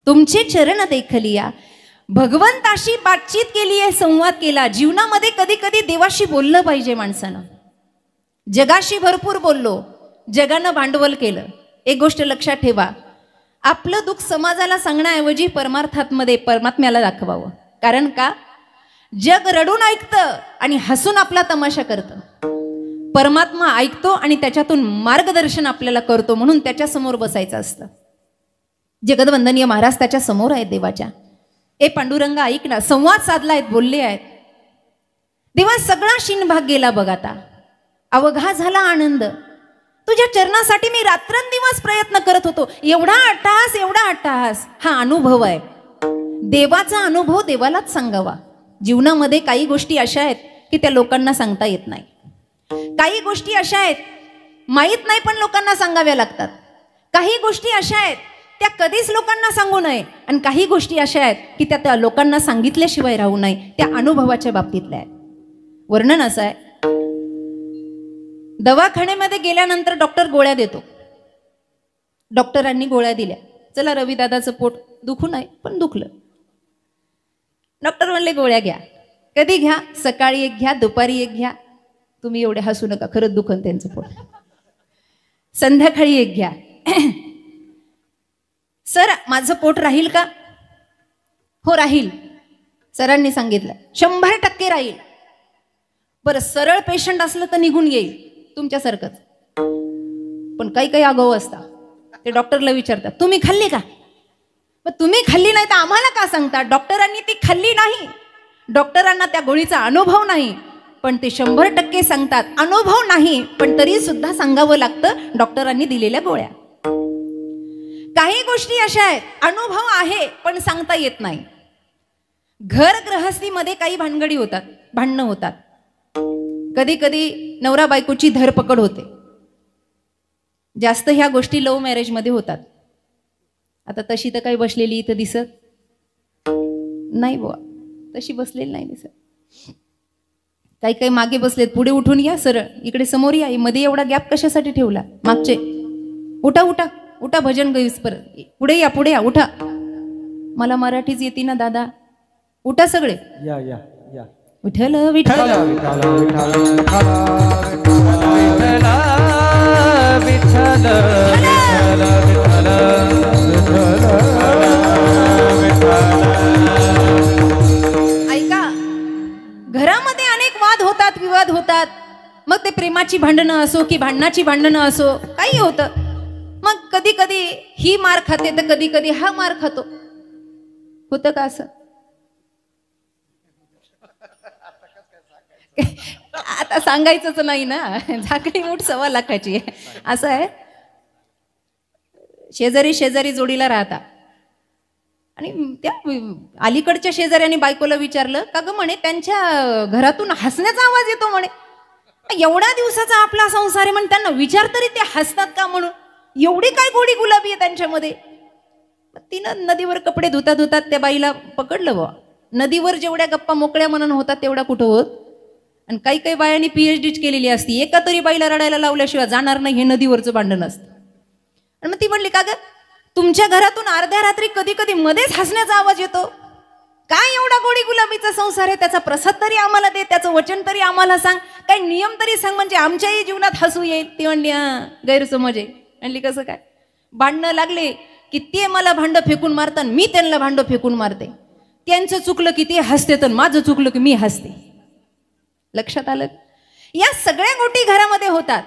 तुमचे चरण देखलिया. भगवंताशी बातचीत केली आहे, संवाद केला. जीवनामध्ये कधी कधी देवाशी बोललं पाहिजे माणसानं. जगाशी भरपूर बोललो, जगानं भांडवल केलं. एक गोष्ट लक्षात ठेवा, आपलं दुःख समाजाला सांगण्याऐवजी परमात्म्याला दाखवावं. कारण का, जग रडून ऐकतं आणि हसून आपला तमाशा करतं. परमात्मा ऐकतो आणि त्याच्यातून मार्गदर्शन आपल्याला करतो, म्हणून त्याच्या समोर बसायचं असतं. जगदवंदनीय महाराज त्याच्या समोर आहेत देवाच्या. ए पांडुरंगा ऐक ना, संवाद साधलायत, बोलले आहेत. देवा सगळा शिनभाग गेला बघ आता, अवघा झाला आनंद. तुझ्या चरणासाठी मी रात्रंदिवस प्रयत्न करत होतो. एवढा अट्टहास हा अनुभव आहे. देवाचा अनुभव देवालाच सांगावा. जीवनामध्ये काही गोष्टी अशा आहेत की त्या लोकांना सांगता येत नाही. काही गोष्टी अशा आहेत माहीत नाही पण लोकांना सांगाव्या लागतात. काही गोष्टी अशा आहेत त्या कधीच लोकांना सांगू नये, आणि काही गोष्टी अशा आहेत की त्या लोकांना सांगितल्याशिवाय राहू नये. त्या अनुभवाच्या बाबतीतल्या आहेत. वर्णन असं आहे, दवाखान्यामध्ये गेल्यानंतर डॉक्टर गोळ्या देतो. डॉक्टरांनी गोळ्या दिल्या. चला रविदादाचं पोट दुखू नये, पण दुखलं. डॉक्टर म्हणले गोळ्या घ्या. कधी घ्या? सकाळी एक घ्या, दुपारी एक घ्या. तुम्ही एवढे हसू नका, खरंच दुखन त्यांचं पोट. संध्याकाळी एक घ्या. सर माझं पोट राहील का? हो राहील. सरांनी सांगितलं 100% राहील. बरं सरळ पेशंट असलं तर निघून येईल तुमच्यासारखंच. पण काही काही आगाऊ असता. ते डॉक्टरला विचारतात तुम्ही खाल्ली का? पण तुम्ही खाल्ली नाही तर आम्हाला का सांगता? डॉक्टरांनी ती खाल्ली नाही, डॉक्टरांना त्या गोळीचा अनुभव नाही, पण ते 100% सांगतात. अनुभव नाही पण तरी सुद्धा सांगावं लागतं डॉक्टरांनी दिलेल्या गोळ्या. काही गोष्टी अशा आहेत अनुभव आहे पण सांगता येत नाही. घर गृहस्थीमध्ये काही भानगडी होतात, भांडणं होतात. कधी कधी नवरा बायकोची धरपकड होते. जास्त ह्या गोष्टी लव्ह मॅरेज मध्ये होतात. आता तशी तर काही बसलेली इथं दिसत नाही बुवा, तशी बसलेली नाही दिसत. काही काही मागे बसलेत. पुढे उठून या, सरळ इकडे समोर या. मध्ये एवढा गॅप कशासाठी ठेवला? मागचे उठा उठा उठा, भजन गईस परत. पुढे या, पुढे या, उठा. मला मराठीच येते ना दादा. उठा सगळे. या या या. विठ्ठल विठ्ठल ऐका, घरामध्ये अनेक वाद होतात, विवाद होतात. मग ते प्रेमाची भांडणं असो की भांडणाची भांडणं असो, काही होतं. मग कधी कधी ही मार खाते तर कधी कधी हा मार खातो. होतं का असं? आता सांगायचंच नाही ना, झाकडी मूठ 1.25 लाखाची आहे. असं आहे, शेजारी शेजारी जोडीला राहता आणि त्या अलीकडच्या शेजाऱ्याने बायकोला विचारलं का ग म्हणे त्यांच्या घरातून हसण्याचा आवाज येतो म्हणे. एवढ्या दिवसाचा आपला संसार आहे म्हणे, त्यांना विचार तरी ते हसतात का म्हणून. एवढी काय गोडी गुलाबी आहे त्यांच्यामध्ये. तिनं नदीवर कपडे धुता धुतात त्या बाईला पकडलं बा. नदीवर जेवढ्या गप्पा मोकळ्या मनानं होतात तेवढ्या कुठं होत. आणि काही काही बायांनी PhD केलेली असती. एका तरी बाईला रडायला लावल्याशिवाय जाणार नाही, हे नदीवरचं भांडण असतं. आणि मग ती म्हणली का ग तुमच्या घरातून अर्ध्या रात्री कधी कधी मध्येच हसण्याचा आवाज येतो. काय एवढा गोडी गुलाबीचा संसार आहे, त्याचा प्रसाद तरी आम्हाला दे, त्याचं वचन तरी आम्हाला सांग, काही नियम तरी सांग म्हणजे आमच्याही जीवनात हसू येईल. ती म्हणली हा गैरसमज आहे. म्हणली कसं काय? भांडणं लागले की ते मला भांडं फेकून मारतात, मी त्यांना भांडं फेकून मारते. त्यांचं चुकलं की ते हसते तर माझं चुकलं की मी हसते. लक्षात आलं? या सगळ्या गोष्टी घरामध्ये होतात.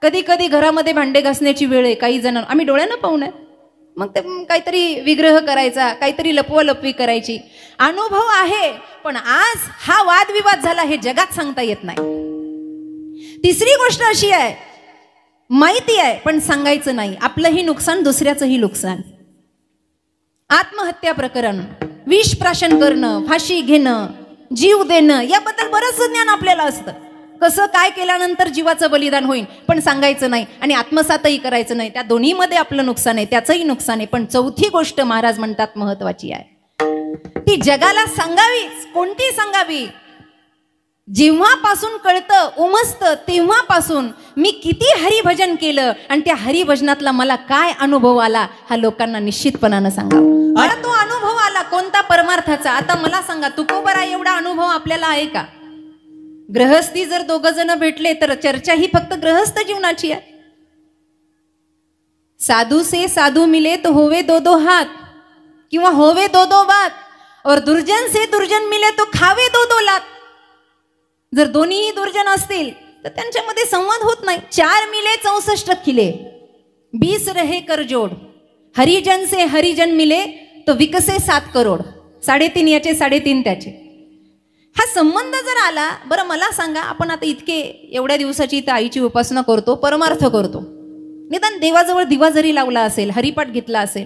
कधी कधी घरामध्ये भांडे घासण्याची वेळ आहे. काही जण आम्ही डोळ्यानं पाहू नये, मग ते काहीतरी विग्रह करायचा, काहीतरी लपवालपवी करायची. अनुभव आहे पण आज हा वादविवाद झाला हे जगात सांगता येत नाही. तिसरी गोष्ट अशी आहे, माहिती आहे पण सांगायचं नाही. आपलंही नुकसान, दुसऱ्याचंही नुकसान. आत्महत्या प्रकरण, विष प्राशन करणं, फाशी घेणं, जीव देणं, याबद्दल बरंच ज्ञान आपल्याला असतं. कसं काय केल्यानंतर जीवाचं बलिदान होईल, पण सांगायचं नाही आणि आत्मसातही करायचं नाही. त्या दोन्हीमध्ये आपलं नुकसान आहे, त्याचंही नुकसान आहे. पण चौथी गोष्ट महाराज म्हणतात महत्वाची आहे, ती जगाला सांगावीच. कोणती सांगावी? जेव्हापासून कळतं, उमजतं, तेव्हापासून मी किती हरिभजन केलं आणि त्या हरिभजनातला मला काय अनुभव आला, हा लोकांना निश्चितपणानं सांगावं. अनुभवाला, कोणता परमार्थाचा? आता मला सांगा, तुकोबराय एवढा अनुभव आपल्याला आहे का? ग्रहस्थी जर दोघ जण भेटले तर चर्चा ही फक्त ग्रहस्थ जीवनाची आहे. साधू से साधू मिले तो होवे दो दो हाथ, किंवा होवे दो दो बात, और दुर्जन से दुर्जन मिले तो खावे दो दो लात. जर दोन्हीही दुर्जन असतील तर त्यांच्यामध्ये संवाद होत नाही. 4 मिले 64 खिले, 20 रहे कर जोड. हरिजन से हरिजन मिले तो विकसे 7 करोड. 3.5 याचे 3.5 त्याचे. हा संबंध जर आला, बरं मला सांगा, आपण आता इतके एवढ्या दिवसाची इथं आईची उपासना करतो, परमार्थ करतो, निदान देवाजवळ दिवा जरी लावला असेल, हरिपाठ घेतला असेल,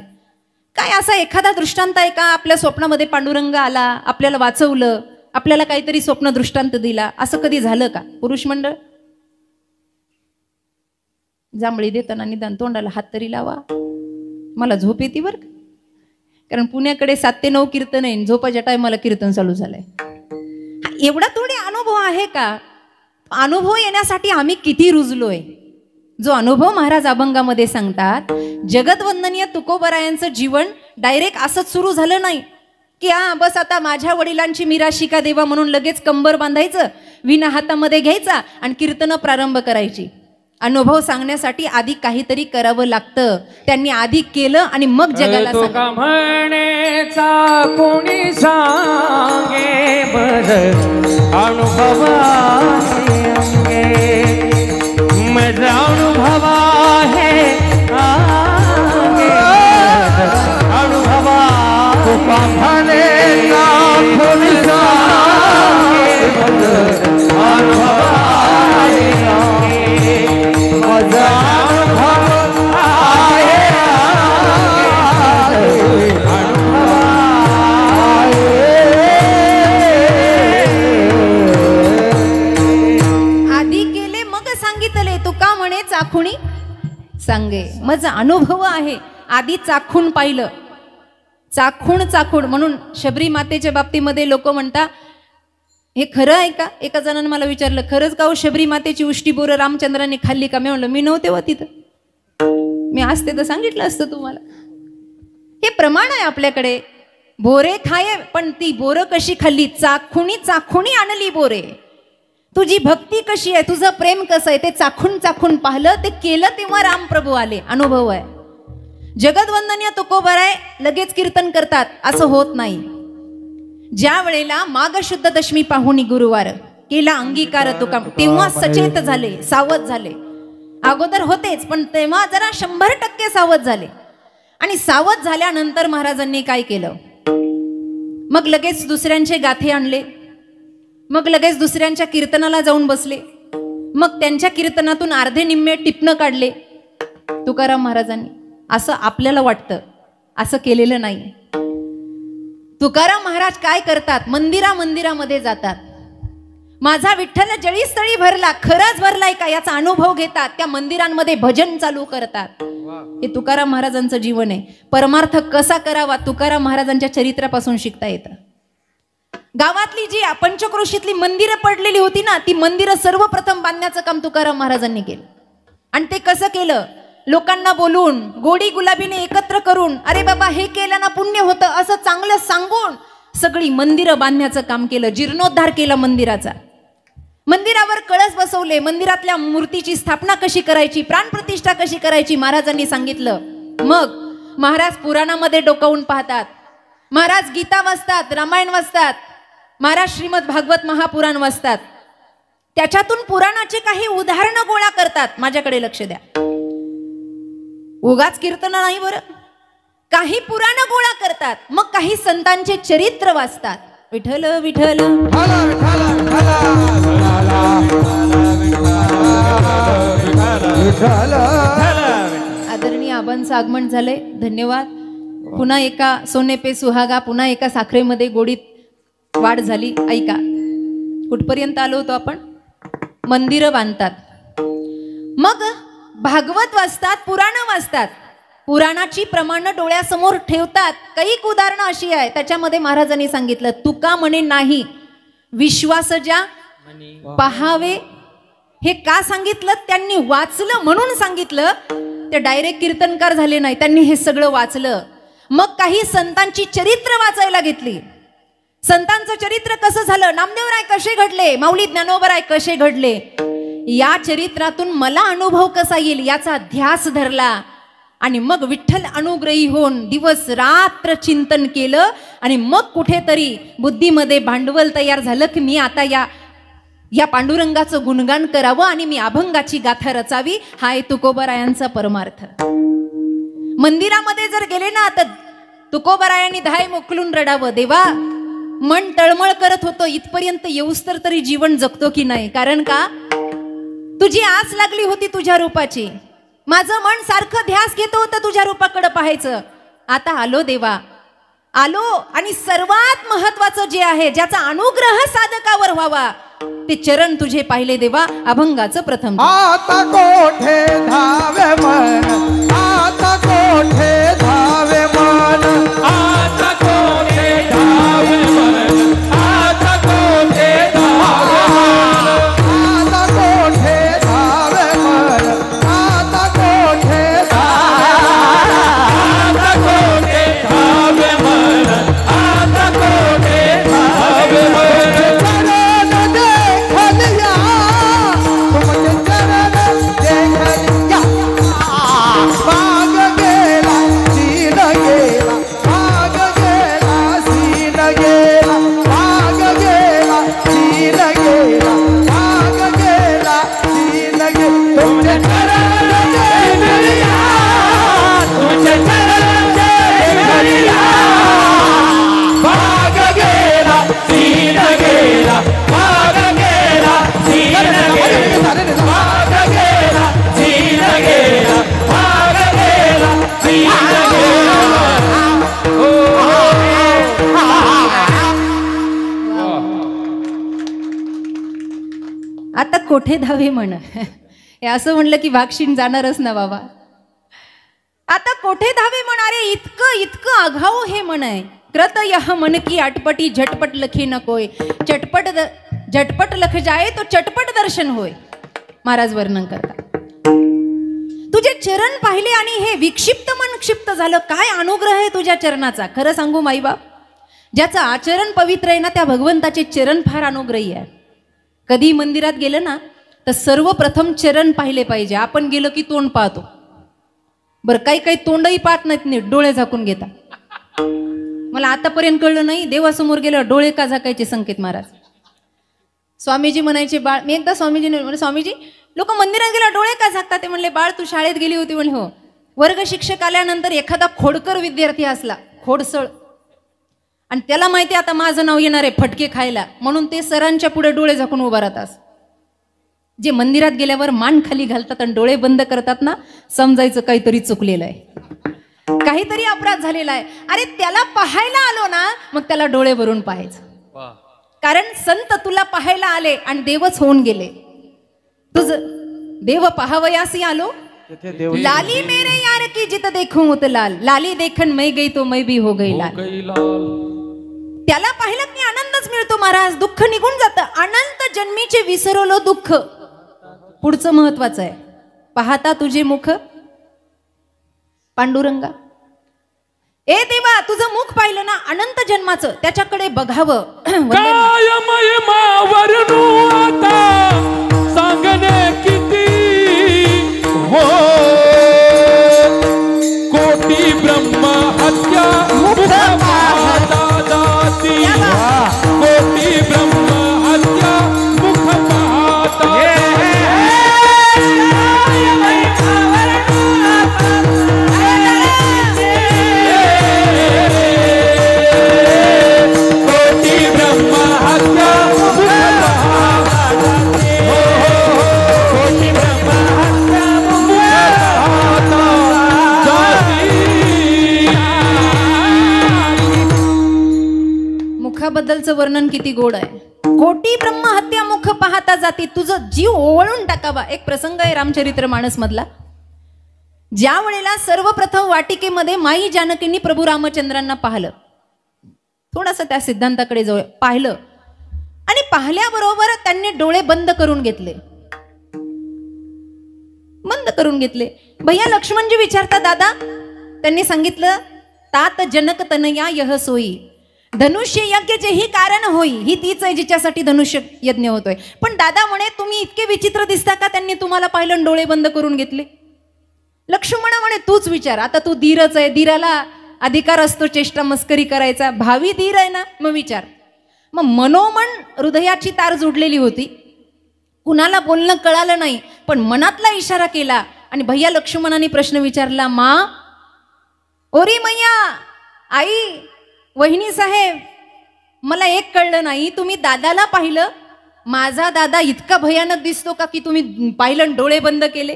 काय असा एखादा दृष्टांत आहे का? आपल्या स्वप्नामध्ये पांडुरंग आला, आपल्याला वाचवलं, आपल्याला काहीतरी स्वप्न दृष्टांत दिला, असं कधी झालं का? पुरुष मंडळ, जांभळी देताना निदान तोंडाला हात तरी लावा. मला झोप येते बरं, कारण पुण्याकडे 7 ते 9 कीर्तन आहे, झोपाच्या टायमाला कीर्तन चालू झालंय. एवढा थोडी अनुभव आहे का? अनुभव येण्यासाठी आम्ही किती रुजलोय. जो अनुभव महाराज अभंगामध्ये सांगतात, जगतवंदनीय तुकोबरायांचं जीवन डायरेक्ट असंच सुरू झालं नाही की बस आता माझ्या वडिलांची मिराशी का देवा म्हणून लगेच कंबर बांधायचं, विना हातामध्ये घ्यायचा आणि कीर्तन प्रारंभ करायची. अनुभव सांगण्यासाठी आधी काहीतरी करावं लागतं. त्यांनी आधी केलं आणि मग जगाला म्हणेचा कोणी सांगे बद अनुभव माझा अनुभव आहे अनुभव म्हणेचा कोणी सांगे बद अनुभव माझा अनुभव आहे आधी केले मग सांगितले. तुका म्हणे चाखुणी सांगे. माझा अनुभव आहे, आधी चाखून पाहिलं. चाखून म्हणून शबरी मातेच्या बाबतीमध्ये लोक म्हणतात, हे खरं आहे का? एका जणांनी मला विचारलं, खरंच का हो शबरी मातेची उष्टी बोरं रामचंद्राने खाल्ली का? मी म्हणलं मी नव्हते व तिथं, मी असते तर सांगितलं असतं तुम्हाला. हे प्रमाण आहे आपल्याकडे. बोरे खाये, पण ती बोरं कशी खाल्ली? चाखुणी आणली बोरे. तुझी भक्ती कशी आहे, तुझं प्रेम कसं आहे, ते चाखून पाहिलं, ते केलं, तेव्हा रामप्रभू आले. अनुभव आहे. जगतवंदनीय तुकोबराय लगेच कीर्तन करतात असं होत नाही. ज्या वेळेला माघ शुद्ध दशमी पाहुणी गुरुवार केला अंगीकार तुका, तेव्हा सचेत झाले, सावध झाले. अगोदर होतेच, पण तेव्हा जरा 100% सावध झाले. आणि सावध झाल्यानंतर महाराजांनी काय केलं? मग लगेच दुसऱ्यांचे गाथे आणले, मग लगेच दुसऱ्यांच्या कीर्तनाला जाऊन बसले, मग त्यांच्या कीर्तनातून अर्धे निम्मे टिपणं काढले तुकाराम महाराजांनी. असं आपल्याला वाटतं, असं केलेलं नाही. तुकाराम महाराज काय करतात? मंदिरामध्ये जातात. माझा विठ्ठल जळीस्थळी भरला, खरंच भरलाय का याचा अनुभव घेतात. त्या मंदिरांमध्ये भजन चालू करतात. हे तुकाराम महाराजांचं जीवन आहे. परमार्थ कसा करावा तुकाराम महाराजांच्या चरित्रापासून शिकता येतं. गावातली जी पंचक्रोशीतली मंदिरं पडलेली होती ना, ती मंदिरं सर्वप्रथम बांधण्याचं काम तुकाराम महाराजांनी केलं. आणि ते कसं केलं? लोकांना बोलून, गोडी गुलाबीने एकत्र करून, अरे बाबा हे केलं ना पुण्य होतं असं चांगलं सांगून सगळी मंदिरं बांधण्याचं काम केलं. जीर्णोद्धार केला मंदिराचा. मंदिरावर कळस बसवले, मंदिरातल्या मूर्तीची स्थापना कशी करायची, प्राणप्रतिष्ठा कशी करायची महाराजांनी सांगितलं. मग महाराज पुराणामध्ये डोकावून पाहतात, महाराज गीता वाचतात, रामायण वाचतात, महाराज श्रीमद भागवत महापुराण वाचतात. त्याच्यातून पुराणाचे काही उदाहरणं गोळा करतात. माझ्याकडे लक्ष द्या, उगाच कीर्तन नाही बरं, काही पुराण गोळा करतात. मग काही संतांचे चरित्र वाचतात. विठ्ठल विठ्ठल आदरणीय आबांचं आगमन झालंय. धन्यवाद. पुन्हा एका सोने पे सुहागा, पुन्हा एका साखरेमध्ये गोडीत वाढ झाली. ऐका, कुठपर्यंत आलो होतो आपण? मंदिरं बांधतात, मग भागवत वाचतात, पुराण वाचतात, पुराणाची प्रमाण डोळ्यासमोर ठेवतात. कैक उदाहरणं अशी आहे, त्याच्यामध्ये महाराजांनी सांगितलं, तुका म्हणे नाही विश्वास ज्या पहावे. हे का सांगितलं? त्यांनी वाचलं म्हणून सांगितलं. ते डायरेक्ट कीर्तनकार झाले नाही, त्यांनी हे सगळं वाचलं. मग काही संतांची चरित्र वाचायला घेतली. संतांचं चरित्र कसं झालं, नामदेवराय कसे घडले, माऊली ज्ञानोबराय कसे घडले, या चरित्रातून मला अनुभव कसा येईल याचा ध्यास धरला. आणि मग विठ्ठल अनुग्रही होऊन दिवस रात्र चिंतन केलं. आणि मग कुठेतरी बुद्धीमध्ये भांडवल तयार झालं की मी आता या पांडुरंगाचं गुणगान करावं आणि मी अभंगाची गाथा रचावी. हा आहे तुकोबारायांचा परमार्थ. मंदिरामध्ये जर गेले ना तर तुकोबारायांनी धाय मोकलून रडावं, देवा मन तळमळ करत होतं इथपर्यंत येऊस तर तरी जीवन जगतो की नाही. कारण का, तुझी आस लागली होती तुझ्या रूपाची, माझं मन सारखं ध्यास घेत होतं तुझ्या रूपाकडे पाहायचं. आता आलो देवा, आलो. आणि सर्वात महत्वाचं जे आहे, ज्याचा अनुग्रह साधकावर व्हावा, ते चरण तुझे पाहिले देवा. अभंगाचं प्रथम. आता कोठे धावे मन, आता कोठे धावे मन, आता कोठे धावे मन, आता कोठे धावे मन, आता कोठे धावे मन, आता कोठे आता कोठे धावे मन, आता कोठे धावे मन. चरण देखलिया, तुमचे चरण देखलिया, भाग गेला सीन गेला, भाग गेला सीन गेला, भाग गेला सीन गेला, भाग गेला सीन गेला. तुमचे चरण देखलिया, तुमचे चरण देखलिया, भाग गेला सीन गेला, भाग गेला सीन गेला, भाग गेला सीन गेला, भाग गेला सीन गेला. आता कोठे धावे म्हण, हे असं म्हणलं की भागशीन जाणारच ना बाबा. आता कोठे धावे म्हण, अरे इतकं इतकं आघाव हे म्हण आहे. कृत यह मन की अटपटी झटपट लखे नकोय, झटपट लख जाए तो चटपट दर्शन होय. महाराज वर्णन करतात. तुझे चरण पाहिले आणि हे विक्षिप्त मन क्षिप्त झालं. काय अनुग्रह आहे तुझ्या चरणाचा. खरं सांगू माईबाप, ज्याचं आचरण पवित्र आहे ना, त्या भगवंताचे चरण फार अनुग्रही आहे. कधी मंदिरात गेलं ना तर सर्वप्रथम चरण पाहिले पाहिजे. आपण गेलो की तोंड पाहतो. बरं, काही काही तोंडही पाहत नाहीत, नीट डोळे झाकून घेतात. मला आतापर्यंत कळलं नाही देवासमोर गेलं डोळे का झाकायचे संकेत महाराज. स्वामीजी म्हणायचे, बाळ, मी एकदा स्वामीजी म्हणजे स्वामीजी लोक मंदिरात गेला डोळे का झाकतात. ते म्हणले, बाळ तू शाळेत गेली होती. म्हणले हो. वर्ग शिक्षक आल्यानंतर एखादा खोडकर विद्यार्थी असला, खोडसळ, आणि त्याला माहिती आता माझं नाव येणार आहे फटके खायला, म्हणून ते सरांच्या पुढे डोळे झाकून उभा राहतात. जे मंदिरात गेल्यावर मान खाली घालतात आणि डोळे बंद करतात ना, समजायचं काहीतरी चुकलेलं आहे, काहीतरी अपराध झालेला आहे. अरे त्याला पाहायला आलो ना, मग त्याला डोळे भरून पाहायचं. कारण संत तुला पाहायला आले आणि देवच होऊन गेले. तुझ देव पाहावयासी आलो, लाली मेरे यार की जित देखूं उत लाल, लाली देखन मैं गई तो मैं भी हो गई लाल. त्याला पाहिलं की आनंदच मिळतो महाराज. दुःख निघून जातं. अनंत जन्मीचे विसरलो दुःख. पुढचं महत्वाचं आहे. पाहता तुझे मुख पांडुरंगा. ए देवा, तुझं मुख पाहिलं ना अनंत जन्माचं, त्याच्याकडे बघावं. काय महिमा वर्णू आता सांगणे किती हो, कोटी ब्रह्म हत्या मुख पाहता जाती, कोटी ब्रह्म हत्या मुख पाहता. मुखाबद्दलचं वर्णन किती गोड आहे. कोटी ब्रह्म हत्या मुख पाहता जाती. तुझं जीव ओवळून टाकावा. एक प्रसंग आहे रामचरित्र मानस मधला. ज्या वेळेला सर्वप्रथम वाटिकेमध्ये माई जानकींनी प्रभू रामचंद्रांना पाहिलं, थोडंसं त्या सिद्धांताकडे जवळ पाहिलं, आणि पाहिल्याबरोबर त्यांनी डोळे बंद करून घेतले. बंद करून घेतले. भैया लक्ष्मणजी विचारता, दादा, त्यांनी सांगितलं तात जनक तनया यह सोयी. धनुष्य यज्ञचे ही कारण होई. ही तीच आहे जिच्यासाठी धनुष्य यज्ञ होतोय. पण दादा म्हणे तुम्ही इतके विचित्र दिसता का त्यांनी तुम्हाला पाहिलं डोळे बंद करून घेतले. लक्ष्मण म्हणे तूच विचार. आता तू धीरच आहे, धीराला अधिकार असतो चेष्टा मस्करी करायचा, भावी धीर आहे ना, मग विचार. मग मनोमन हृदयाची तार जोडलेली होती. कुणाला बोलणं कळालं नाही, पण मनातला इशारा केला आणि भैया लक्ष्मणाने प्रश्न विचारला. मा ओरी मैया, आई, वहिनी साहेब, मला एक कळलं नाही, तुम्ही दादाला पाहिलं, माझा दादा इतका भयानक दिसतो का की तुम्ही पाहिलं डोळे बंद केले.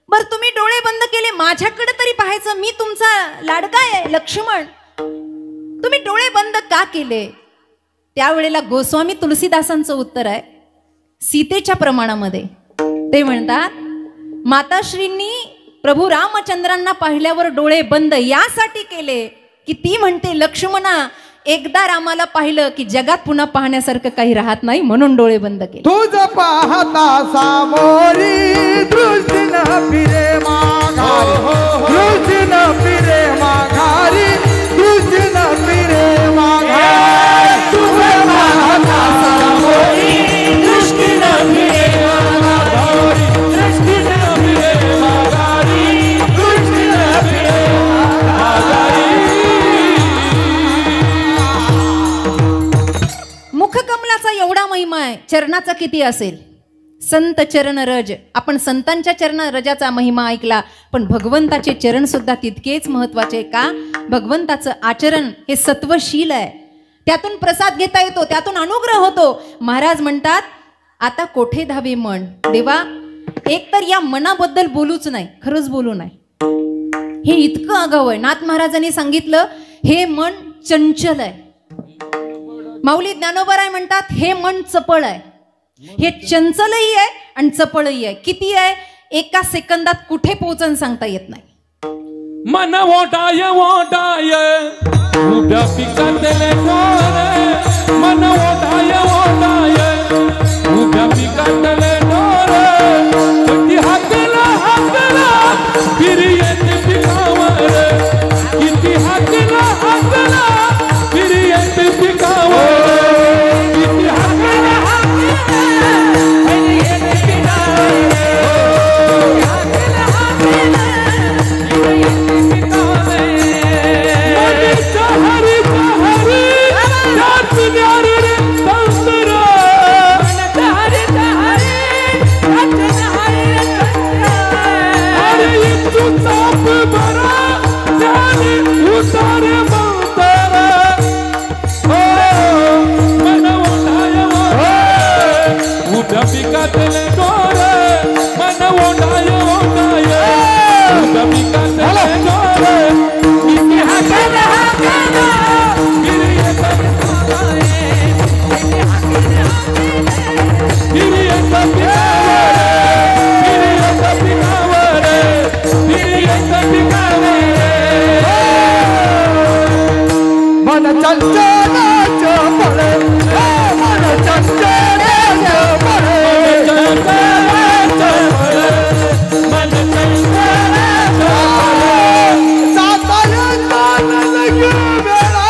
बर तुम्ही डोळे बंद केले, माझ्याकडे तरी पाहायचं, मी तुमचा लाडका आहे लक्ष्मण, तुम्ही डोळे बंद का केले. त्यावेळेला गोस्वामी तुलसीदासांचं उत्तर आहे सीतेच्या प्रमाणामध्ये. ते म्हणतात माताश्रींनी प्रभू रामचंद्रांना पाहिल्यावर डोळे बंद यासाठी केले की ती म्हणते लक्ष्मणा एकदा रामाला पाहिलं की जगात पुन्हा पाहण्यासारखं काही राहत नाही, म्हणून डोळे बंद केले. तुझ पाहता सामोरी दृष्टी न फिरे माघारी, दृष्टी न फिरे माघारी, दृष्टी न फिरे माघारी. तुझ पाहता सामोरी दृष्टी न फिरे माघारी, दृष्टी न फिरे माघारी, दृष्टी न फिरे माघारी. मुखकमलाचा एवढा महिमा आहे, चरणाचा किती असेल. संत चरण रज, आपण संतांच्या चरण रजाचा महिमा ऐकला, पण भगवंताचे चरण सुद्धा तितकेच महत्वाचे. का? भगवंताचं आचरण हे सत्वशील आहे, त्यातून प्रसाद घेता येतो, त्यातून अनुग्रह होतो. महाराज म्हणतात आता कोठे धावे मन. देवा एक तर या मनाबद्दल बोलूच नाही, खरंच बोलू नाही, हे इतकं आगाऊ आहे. नाथ महाराजांनी सांगितलं हे मन चंचल आहे. माऊली ज्ञानोबराय म्हणतात हे मन चपळ आहे. हे चंचलही आहे आणि चपळही आहे. किती आहे? एका सेकंदात कुठे पोहोचन सांगता येत नाही. मन ओटाय ओटाय उभ्या पिकातले डोळे, मन ओटाय ओटाय उभ्या पिकातले डोळे, किती हाकला हाकला फिरी येते पिकावर, किती हाकला हाकला फिरी येते पिकावर, किती हाकला हाकला फिरी येते पिकावर, हाकला हाकला फिरी येते पिकावर. मनीचा हरी जात न्यारी रे तंत्र, मनीचा हरी जात न्यारी रे तंत्र. अरे इतू चाप भरा त्याने उतारे मंतर, मन ओढाय उभ्या पिकातले डोळे, मन ओढाय ओढाय उभ्या पिकातले डोळे, किती हाकला हाकला फिरी येते पिकावर, किती हाकला हाकला फिरी येते पिकावर, फिरी येते पिकावर, फिरी येते पिकावर. मन चंचल चपळे, मन चंचल चपळे, मन चंचल जाता येता न लगे वेळा,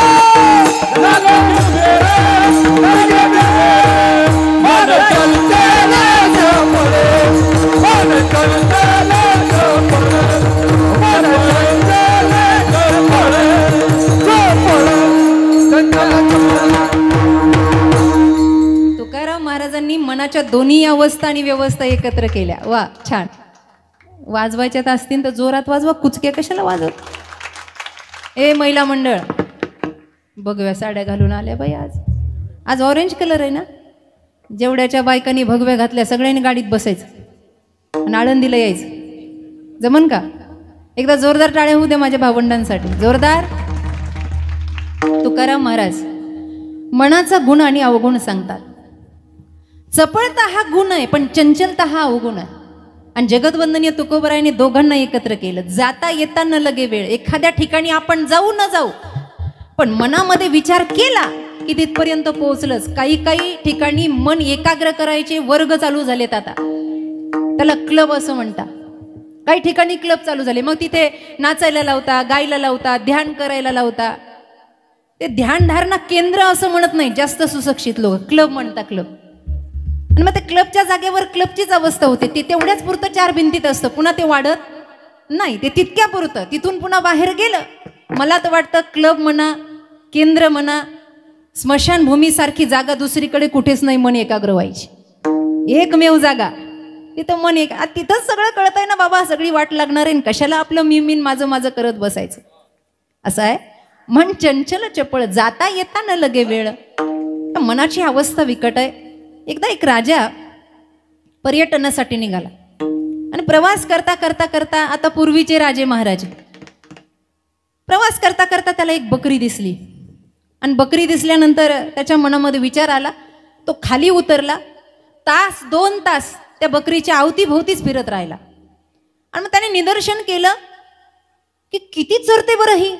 लगे बेरा, लगे बेरा. मन चंचल चपळे, मन चंचल चपळे, मन चंचल चपळे, चपळे, चंचल चपळे. तुकाराम महाराजांनी मनाच्या दोन्ही अवस्था आणि व्यवस्था एकत्र केल्या. वा छान. वाजवायच्यात असतील तर जोरात वाजवा, कुचक्या कशाला वाजव. ए महिला मंडळ, भगव्या साड्या घालून आल्या बाई. आज आज ऑरेंज कलर आहे ना. जेवढ्याच्या बायकांनी भगव्या घातल्या सगळ्यांनी गाडीत बसायचं आणि आळंदीला यायचं. जमन का? एकदा जोरदार टाळ्या होऊ द्या माझ्या भावंडांसाठी, जोरदार. तुकाराम महाराज मनाचा गुण आणि अवगुण सांगतात. चपळता हा गुण आहे, पण चंचलता हा अवगुण आहे. आणि जगतवंदनीय तुकोबरायांनी दोघांना एकत्र केलं. जाता येता न लगे वेळ. एखाद्या ठिकाणी आपण जाऊ न जाऊ, पण मनामध्ये विचार केला की तिथपर्यंत पोहोचलंच. काही काही ठिकाणी मन एकाग्र करायचे वर्ग चालू झालेत आता, त्याला क्लब असं म्हणतात. काही ठिकाणी क्लब चालू झाले, मग तिथे नाचायला लावता, गायला लावता, ध्यान करायला लावता. ते ध्यानधारणा केंद्र असं म्हणत नाही जास्त सुशिक्षित लोक, क्लब म्हणतात क्लब. आणि मग ते क्लबच्या जागेवर क्लबचीच अवस्था होते. ते तेवढ्याच पुरतं 4 भिंतीत असतं, पुन्हा ते वाढत नाही. ते तितक्या पुरतं, तिथून पुन्हा बाहेर गेलं. मला तर वाटतं क्लब म्हणा, केंद्र म्हणा, स्मशानभूमीसारखी जागा दुसरीकडे कुठेच नाही मन एकाग्र व्हायची. एकमेव जागा तिथं मन एक. तिथंच सगळं कळतंय ना बाबा, सगळी वाट लागणार आहे, कशाला आपलं मी माझं माझं करत बसायचं. असं आहे मन चंचल चपळ, जाता येता न लगे वेळ. मनाची अवस्था विकट आहे. एकदा एक राजा पर्यटनासाठी निघाला आणि प्रवास करता करता करता, आता पूर्वीचे राजे महाराजे, प्रवास करता करता त्याला एक बकरी दिसली. आणि बकरी दिसल्यानंतर त्याच्या मनामध्ये विचार आला. तो खाली उतरला, 2 तास त्या बकरीच्या अवतीभोवतीच फिरत राहिला. आणि मग त्याने निदर्शन केलं की किती चरते बरं ही,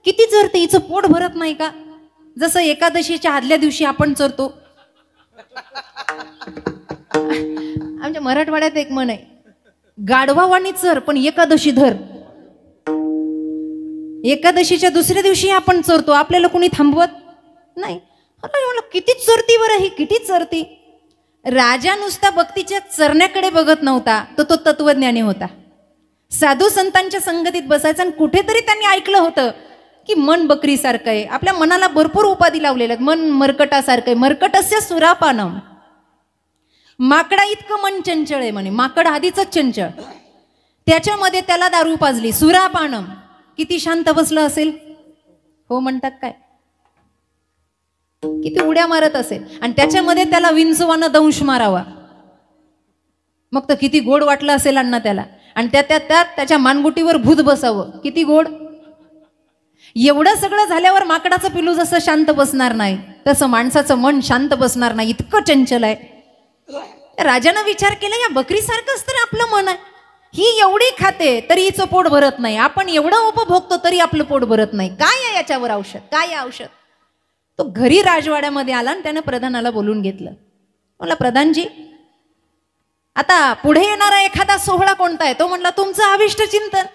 किती चरते, हिचं पोट भरत नाही का? जसं एकादशीच्या आदल्या दिवशी आपण चरतो. आमच्या मराठवाड्यात एक म्हण आहे, गाढवावाणी चर पण एकादशी धर. एकादशीच्या दुसऱ्या दिवशी आपण चरतो, आपल्याला कोणी थांबवत नाही. किती चरती बरं ही, किती चरती. राजा नुसता बकरीच्या चरण्याकडे बघत नव्हता, तो तत्वज्ञानी होता. साधू संतांच्या संगतीत बसायचा. आणि कुठेतरी त्यांनी ऐकलं होतं की मन बकरीसारखं आहे. आपल्या मनाला भरपूर उपाधी लावलेल्या आहेत. मन मरकटासारखं आहे. मरकटस्य सुरापानम, माकडा इतकं मन चंचळ आहे म्हणे. माकड आधीच चंचळ, त्याच्यामध्ये त्याला दारू पाजली. सुरापानम, किती शांत बसलं असेल. हो म्हणतात काय, किती उड्या मारत असेल. आणि त्याच्यामध्ये त्याला विंचवानं दंश मारावा, मग तर किती गोड वाटलं असेल अण्णा त्याला. आणि त्याच्या मानगुटीवर भूत बसावं, किती गोड. एवढं सगळं झाल्यावर माकडाचं पिलू जसं शांत बसणार नाही, तसं माणसाचं मन शांत बसणार नाही, इतकं चंचल आहे. राजानं विचार केला, या बकरीसारखंच तर आपलं मन आहे. ही एवढी खाते तरी हिचं पोट भरत नाही, आपण एवढं उपभोगतो तरी आपलं पोट भरत नाही. काय आहे याच्यावर औषध, काय आहे औषध? तो घरी राजवाड्यामध्ये आला आणि त्यानं प्रधानाला बोलून घेतलं. म्हणला, प्रधानजी, आता पुढे येणारा एखादा सोहळा कोणता आहे? तो म्हणला, तुमचं अभिष्ट चिंतन.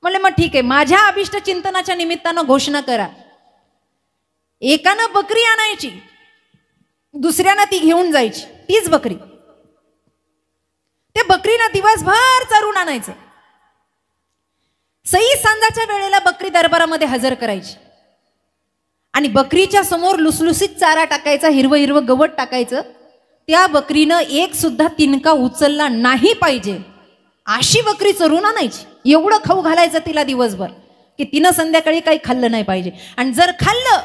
म्हणले, मग ठीक आहे, माझ्या अभिष्ट चिंतनाच्या निमित्तानं घोषणा करा. एकानं बकरी आणायची, दुसऱ्यानं ती घेऊन जायची, तीच बकरी. ते बकरीनं दिवसभर चरून आणायचं. सई सांजाच्या वेळेला बकरी दरबारामध्ये हजर करायची आणि बकरीच्या समोर लुसलुसीत चारा टाकायचा, हिरवं हिरवं गवत टाकायचं. त्या बकरीनं एक सुद्धा तिनका उचलला नाही पाहिजे अशी बकरी चरून आणायची. एवढं खाऊ घालायचं तिला दिवसभर की तिनं संध्याकाळी काही खाल्लं नाही पाहिजे. आणि जर खाल्लं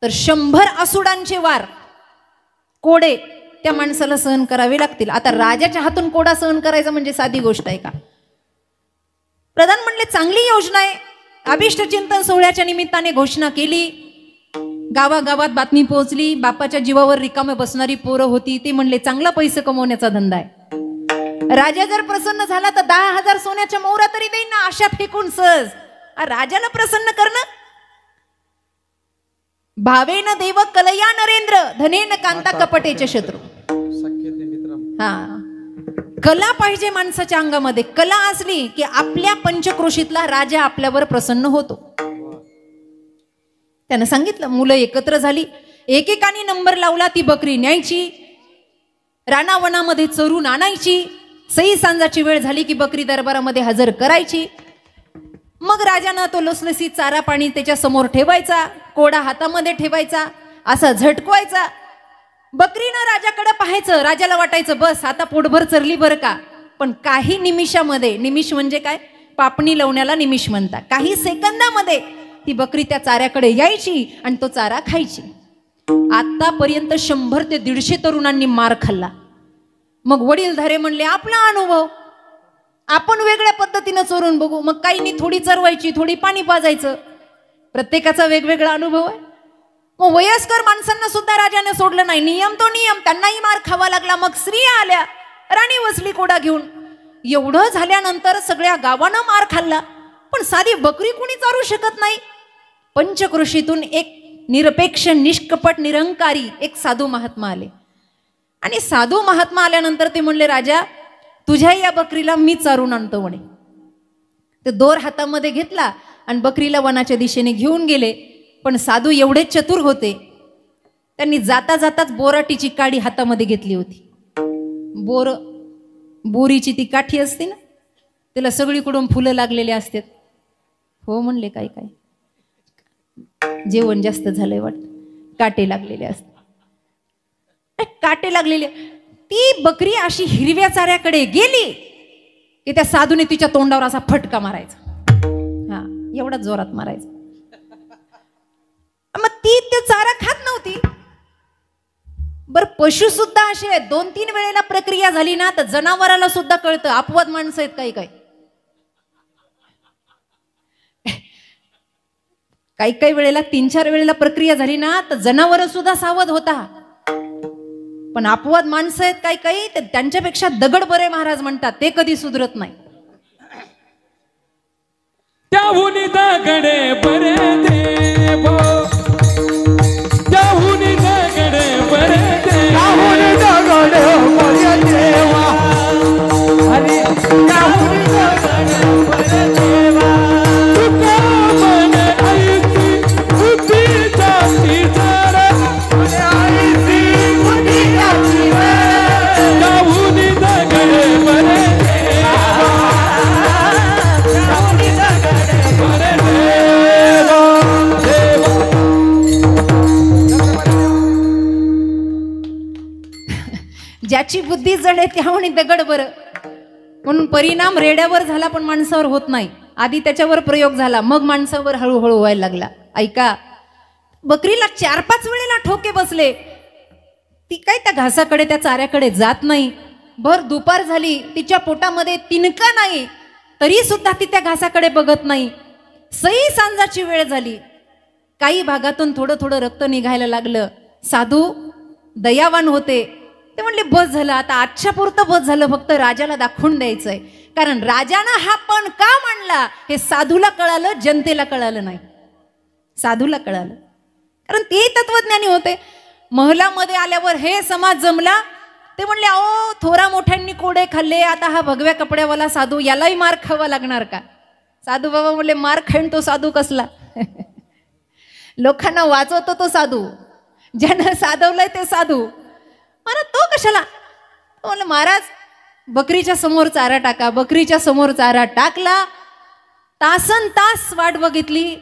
तर 100 असुडांचे वार, कोडे त्या माणसाला सहन करावे लागतील. आता राजाच्या हातून कोडा सहन करायचा म्हणजे साधी गोष्ट आहे का? प्रधान म्हणले, चांगली योजना आहे. अभिष्ट चिंतन सोहळ्याच्या निमित्ताने घोषणा केली. गावागावात बातमी पोहोचली. बापाच्या जीवावर रिकामे बसणारी पोरं होती. ते म्हणले, चांगला पैसे कमवण्याचा धंदा आहे. राजा जर प्रसन्न झाला तर 10,000 सोन्याच्या मोहरा तरी देईन ना, आशा फेकून सहज. राजाला प्रसन्न करणं. भावेन देव कलया नरेंद्र, धनेन कांता कपटेचे शत्रू. हा, कला पाहिजे माणसाच्या अंगामध्ये. कला असली की आपल्या पंचक्रोशीतला राजा आपल्यावर प्रसन्न होतो. त्यानं सांगितलं. मुलं एकत्र झाली, एकेकाने नंबर लावला. ती बकरी न्यायची, रानावनामध्ये चरून आणायची. सई सांजाची वेळ झाली की बकरी दरबारामध्ये हजर करायची. मग राजानं तो लसलसीत चारा पाणी त्याच्या समोर ठेवायचा, कोडा हातामध्ये ठेवायचा, असा झटकवायचा. बकरीनं राजाकडे पाहायचं. राजाला वाटायचं बस आता पोटभर चरली बरं का. पण काही निमिषामध्ये, निमिष म्हणजे काय, पापणी लावण्याला निमिष म्हणतात, काही सेकंदामध्ये ती बकरी त्या चाऱ्याकडे यायची आणि तो चारा खायची. आतापर्यंत 100 ते 150 तरुणांनी मार खाल्ला. मग वडीलधारे म्हणले, आपला अनुभव आपण वेगळ्या पद्धतीनं चोरून बघू. मग काहींनी थोडी चरवायची, थोडी पाणी पाजायचं. प्रत्येकाचा वेगवेगळा अनुभव आहे. मग वयस्कर माणसांना सुद्धा राजाने सोडलं नाही. नियम तो नियम, त्यांनाही मार खावा लागला. मग स्त्रिया आल्या, राणी बसली कोडा घेऊन. एवढं झाल्यानंतर सगळ्या गावानं मार खाल्ला, पण साधी बकरी कुणी चारू शकत नाही. पंचकृषीतून एक निरपेक्ष, निष्कपट, निरंकारी एक साधू महात्मा आले. आणि साधू महात्मा आल्यानंतर ते म्हणले, राजा, तुझ्या या बकरीला मी चारून आणतो म्हणे. ते दोर हातामध्ये घेतला आणि बकरीला वनाच्या दिशेने घेऊन गेले. पण साधू एवढे चतुर होते, त्यांनी जाता जाताच बोराटीची काडी हातामध्ये घेतली होती. बोरीची ती काठी असते ना, त्याला सगळीकडून फुलं लागलेले असतात. हो म्हणले, काय काय जेवण जास्त झालंय वाटत, काटे लागलेले असतात. काटे लागलेले. ती बकरी अशी हिरव्या चाऱ्याकडे गेली की त्या साधूने तिच्या तोंडावर असा फटका मारायचा. हा, एवढा जोरात मारायचा. मग ती ते चारा खात नव्हती. बर, पशु सुद्धा असे आहेत, 2-3 वेळेला प्रक्रिया झाली ना तर जनावराला सुद्धा कळतं अपवाद माणसं आहेत काही काही. काही काही वेळेला 3-4 वेळेला प्रक्रिया झाली ना तर जनावर सुद्धा सावध होता. पण अपवाद माणसं आहेत काही काही, त्यांच्यापेक्षा दगड बरे महाराज म्हणतात, ते कधी सुधरत नाही. त्याहून दगडे बरे देव, त्याहून दगडे बरे देव, त्याहून दगडे बरे देवा, अरे त्याहून दगडे बरे देवा. तुका मन ऐसी बुद्धी जाती जरा, आईची बुद्धी जाती त्याहून दगडे बरे देवा, त्याहून दगडे बरे देवा, देवा. ज्याची बुद्धी जड आहे त्याहून दगड बरं. म्हणून परिणाम रेड्यावर झाला पण माणसावर होत नाही. आधी त्याच्यावर प्रयोग झाला, मग माणसावर हळूहळू व्हायला लागला. ऐका, बकरीला 4-5 वेळेला ठोके बसले. ती काय त्या घासाकडे त्या चाऱ्याकडे जात नाही. भर दुपार झाली, तिच्या पोटामध्ये तिनका नाही, तरी सुद्धा ती त्या घासाकडे बघत नाही. सई सांजाची वेळ झाली, काही भागातून थोडं थोडं रक्त निघायला लागलं. साधू दयावान होते, ते म्हणले बस झालं आता, आजच्या पुरतं बस झालं, फक्त राजाला दाखवून द्यायचंय. कारण राजानं हा पण का म्हणला हे साधूला कळालं, जनतेला कळालं नाही. साधूला कळालं, कारण ते तत्वज्ञानी होते. महलामध्ये आल्यावर हे समाज जमला. ते म्हणले, अहो थोरा मोठ्यांनी कोडे खाल्ले, आता हा भगव्या कपड्यावाला साधू, यालाही मार खावा लागणार का? साधू बाबा म्हणले, मार खाईन तो साधू कसला? लोकांना वाचवतो तो साधू, ज्यानं साधवलंय ते साधू. मला तो कशाला? म्हणलं, महाराज बकरीच्या समोर चारा टाका. बकरीच्या समोर चारा टाकला. तासन तास वाट बघितली.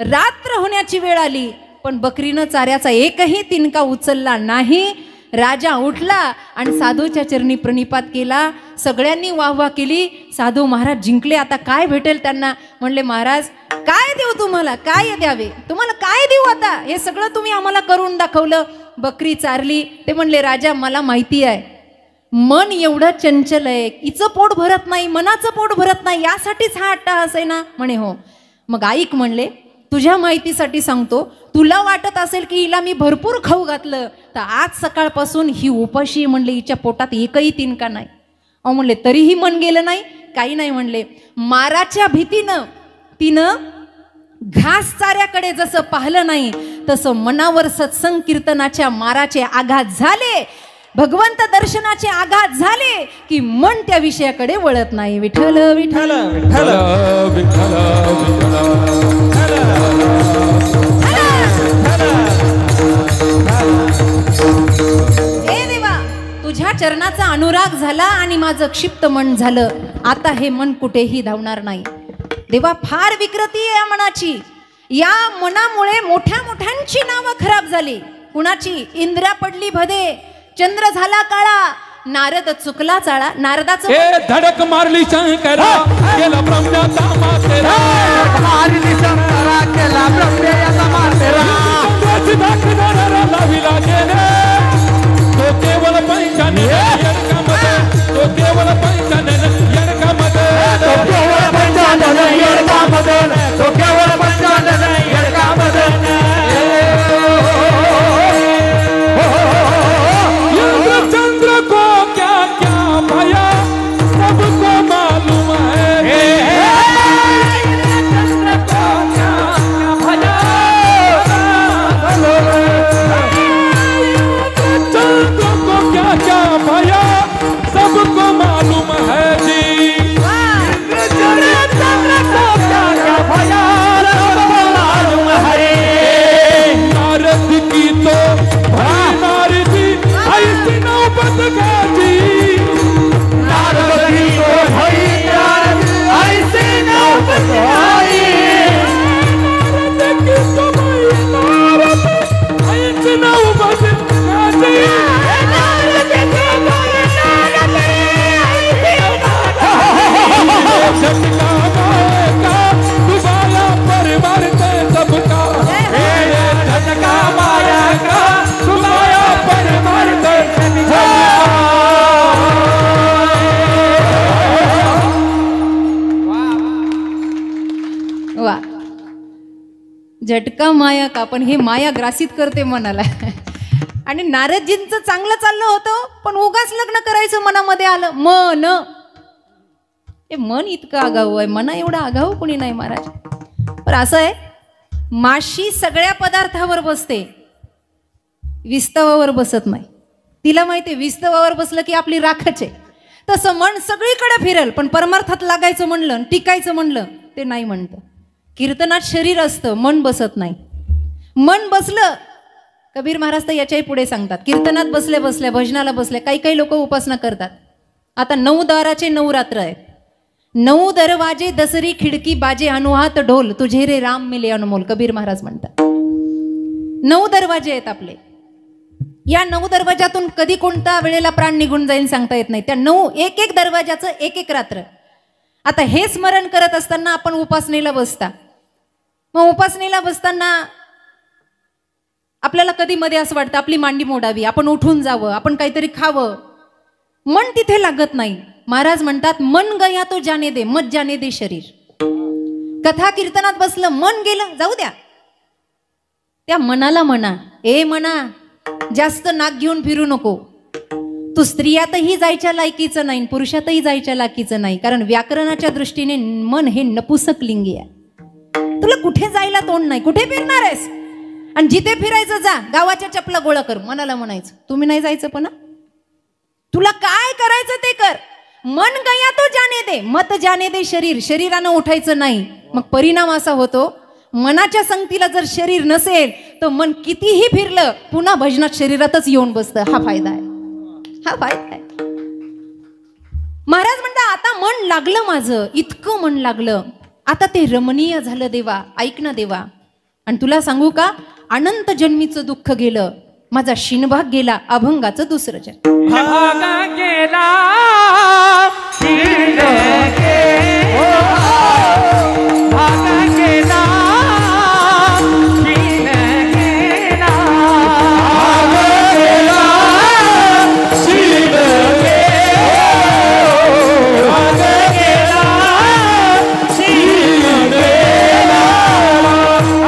रात्र होण्याची वेळ आली, पण बकरीनं चाऱ्याचा एकही तिनका उचलला नाही. राजा उठला आणि साधूच्या चरणी प्रणिपात केला. सगळ्यांनी वाहवा केली. साधू महाराज जिंकले. आता काय भेटेल त्यांना? म्हणले, महाराज काय देऊ तुम्हाला, काय द्यावे तुम्हाला, काय देऊ आता? हे सगळं तुम्ही आम्हाला करून दाखवलं. बकरी चारली. ते म्हणले, राजा मला माहिती आहे मन एवढं चंचल आहे, हिचं पोट भरत नाही, मनाचं पोट भरत नाही, यासाठीच हा अट्टाहास आहे ना? म्हणे हो. मग ऐक म्हणले, तुझ्या माहितीसाठी सांगतो, तुला वाटत असेल की हिला मी भरपूर खाऊ घातलं, तर आज सकाळपासून ही उपाशी म्हणले, हिच्या पोटात एकही तिनका नाही. अहो म्हणले, तरीही मन गेलं नाही? काही नाही म्हणले, माराच्या भीतीनं तिनं घास चाऱ्याकडे जसं पाहिलं नाही, तसं मनावर सत्संग कीर्तनाच्या माराचे आघात झाले, भगवंत दर्शनाचे आघात झाले की मन त्या विषयाकडे वळत नाही. विठ्ठल विठ्ठल विठ्ठल विठ्ठल हे देवा, तुझ्या चरणाचा अनुराग झाला आणि माझं क्षिप्त मन झालं. आता हे मन कुठेही धावणार नाही. देवा, फार विकृती आहे या मनाची. या मनामुळे मोठ्या मोठ्यांची नावं खराब झाली. कुणाची? इंद्रा पडली भदे, चंद्र झाला काळा, नारद चुकला चाळा. नारदाचं ए धडक मारली शंकरा, केला ब्रह्म्याचा मातेरा, मारली शंकरा, केला ब्रह्म्याचा मातेरा. चंद्राची दाखवणारा लाविला गेले, तो केवळ पैशाने येडकामध्ये, तो केवळ पैशाने येडकामध्ये, तो केवळ पंचानन येडकामध्ये, तो केवळ पंचानन येडकामध्ये. चंद्र को क्या क्या भया सबको मालूम है, चंद्र को क्या क्या भया झटका माया का, पण हे माया ग्रासित करते मनाला. आणि नारदजींचं चांगलं चाललं होतं, पण उगाच लग्न करायचं मनामध्ये आलं. मन, हे मन इतकं आगाऊ आहे, मना एवढा आगाऊ कोणी नाही महाराज. पण असं आहे, माशी सगळ्या पदार्थावर बसते, विस्तवावर बसत नाही. तिला माहिती आहे विस्तवावर बसलं की आपली राखच आहे. तसं मन सगळीकडे फिरल, पण परमार्थात लागायचं म्हणलं, टिकायचं म्हणलं ते नाही म्हणतं. कीर्तनात शरीर असतं, मन बसत नाही. मन बसलं, कबीर महाराज तर याच्याही पुढे सांगतात, कीर्तनात बसल्या बसल्या, भजनाला बसल्या, काही काही लोक उपासना करतात. आता 9 दाराचे 9 रात्र आहेत. 9 दरवाजे दसरी खिडकी बाजे अनुहात ढोल, तुझे रे राम मिले अनमोल, कबीर महाराज म्हणतात. 9 दरवाजे आहेत आपले. या 9 दरवाजातून कधी कोणत्या वेळेला प्राण निघून जाईल सांगता येत नाही. त्या 9 एक दरवाजाचं एक रात्र. आता हे स्मरण करत असताना आपण उपासनेला बसता. मग उपासनेला बसताना आपल्याला कधी मध्ये असं वाटतं आपली मांडी मोडावी, आपण उठून जावं, आपण काहीतरी खावं. मन तिथे लागत नाही. महाराज म्हणतात, मन गया तो जाने दे, मत जाने दे शरीर. कथा कीर्तनात बसलं, मन गेलं, जाऊ द्या. त्या मनाला म्हणा, ए मना, जास्त नाक घेऊन फिरू नको. तू स्त्रियातही जायच्या लायकीचं नाही, पुरुषातही जायच्या लायकीचं नाही. कारण व्याकरणाच्या दृष्टीने मन हे नपुसक लिंगी आहे. तुला कुठे जायला तोंड नाही, कुठे फिरणार आहेस? आणि जिथे फिरायचं जा, गावाच्या चपला गोळा कर, मनाला म्हणायचं. तुम्ही नाही जायचं, पण तुला काय करायचं ते कर. मन गया तो जाने दे, मत जाने दे शरीर. शरीरानं उठायचं नाही. मग परिणाम असा होतो, मनाच्या संगतीला जर शरीर नसेल तर मन कितीही फिरलं पुन्हा भजनात शरीरातच येऊन बसतं. हा फायदा आहे, हा फायदा आहे. महाराज म्हणतात, आता मन लागलं माझं, इतकं मन लागलं, आता ते रमणीय झालं देवा. ऐक ना देवा, आणि तुला सांगू का, अनंत जन्मीचं दुःख गेलं, माझा शिनभाग गेला, अभंगाचं दुसरं जन्म. भाग गेला, शिन गेला, भाग गेला, शिन गेला, भाग गेला, शिन गेला, भाग गेला, शिन गेला,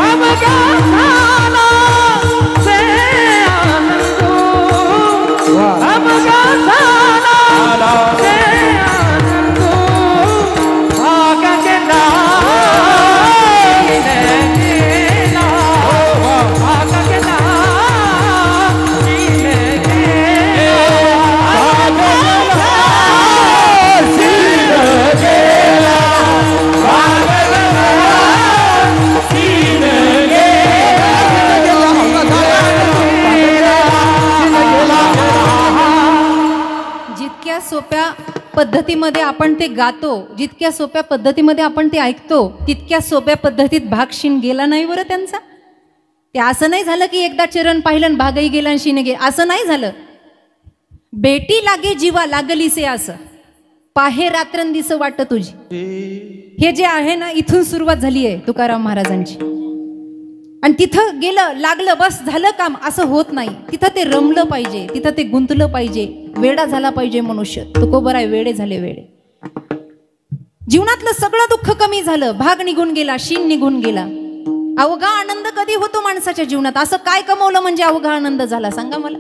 अवघा झाला से आनंद, अवघा झाला से आनंद, भाग गेला, शिन गेला, भाग गेला, शिन गेला, भाग गेला, शिन गेला, भाग गेला, शिन जितक्या सोप्या पद्धतीमध्ये आपण ते गातो, जितक्या सोप्या पद्धतीमध्ये आपण ते ऐकतो, तितक्या सोप्या पद्धतीत भाग शिन गेला नाही बरं त्यांचा. ते असं नाही झालं की एकदा चरण पाहिलं आणि भागही गेला आणि शिन गेला, असं नाही झालं. बेटी लागे जीवा लागलीसे असं, पाहे रात्रंदिस वाट तुझी. हे जे आहे ना, इथून सुरुवात झाली आहे तुकाराम महाराजांची. आणि तिथं गेलं, लागलं, बस झालं काम, असं होत नाही. तिथं ते रमलं पाहिजे, तिथं ते गुंतलं पाहिजे, वेडा झाला पाहिजे मनुष्य. तुकोबर आहे, वेडे झाले वेडे. जीवनातलं सगळं दुःख कमी झालं, भाग निघून गेला, शिन निघून गेला. अवघा आनंद कधी होतो माणसाच्या जीवनात? असं काय कमवलं म्हणजे अवघा आनंद झाला सांगा मला.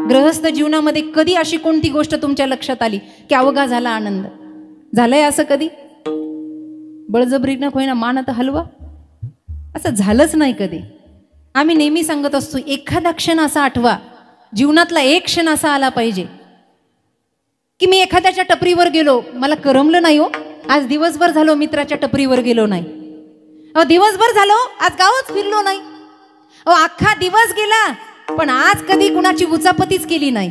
गृहस्थ जीवनामध्ये कधी अशी कोणती गोष्ट तुमच्या लक्षात आली की अवघा झाला आनंद? झालंय असं कधी? बळजबरीनं होईना मानत हलवा, असं झालंच नाही कधी. आम्ही नेहमी सांगत असतो, एखादा क्षण असा आठवा, जीवनातला एक क्षण असा आला पाहिजे की मी एखाद्याच्या टपरीवर गेलो, मला करमलं नाही हो, आज दिवसभर झालो मित्राच्या टपरीवर गेलो नाही, अहो दिवसभर झालो आज गावच फिरलो नाही, अहो अख्खा दिवस गेला पण आज कधी कुणाची उचापतीच केली नाही.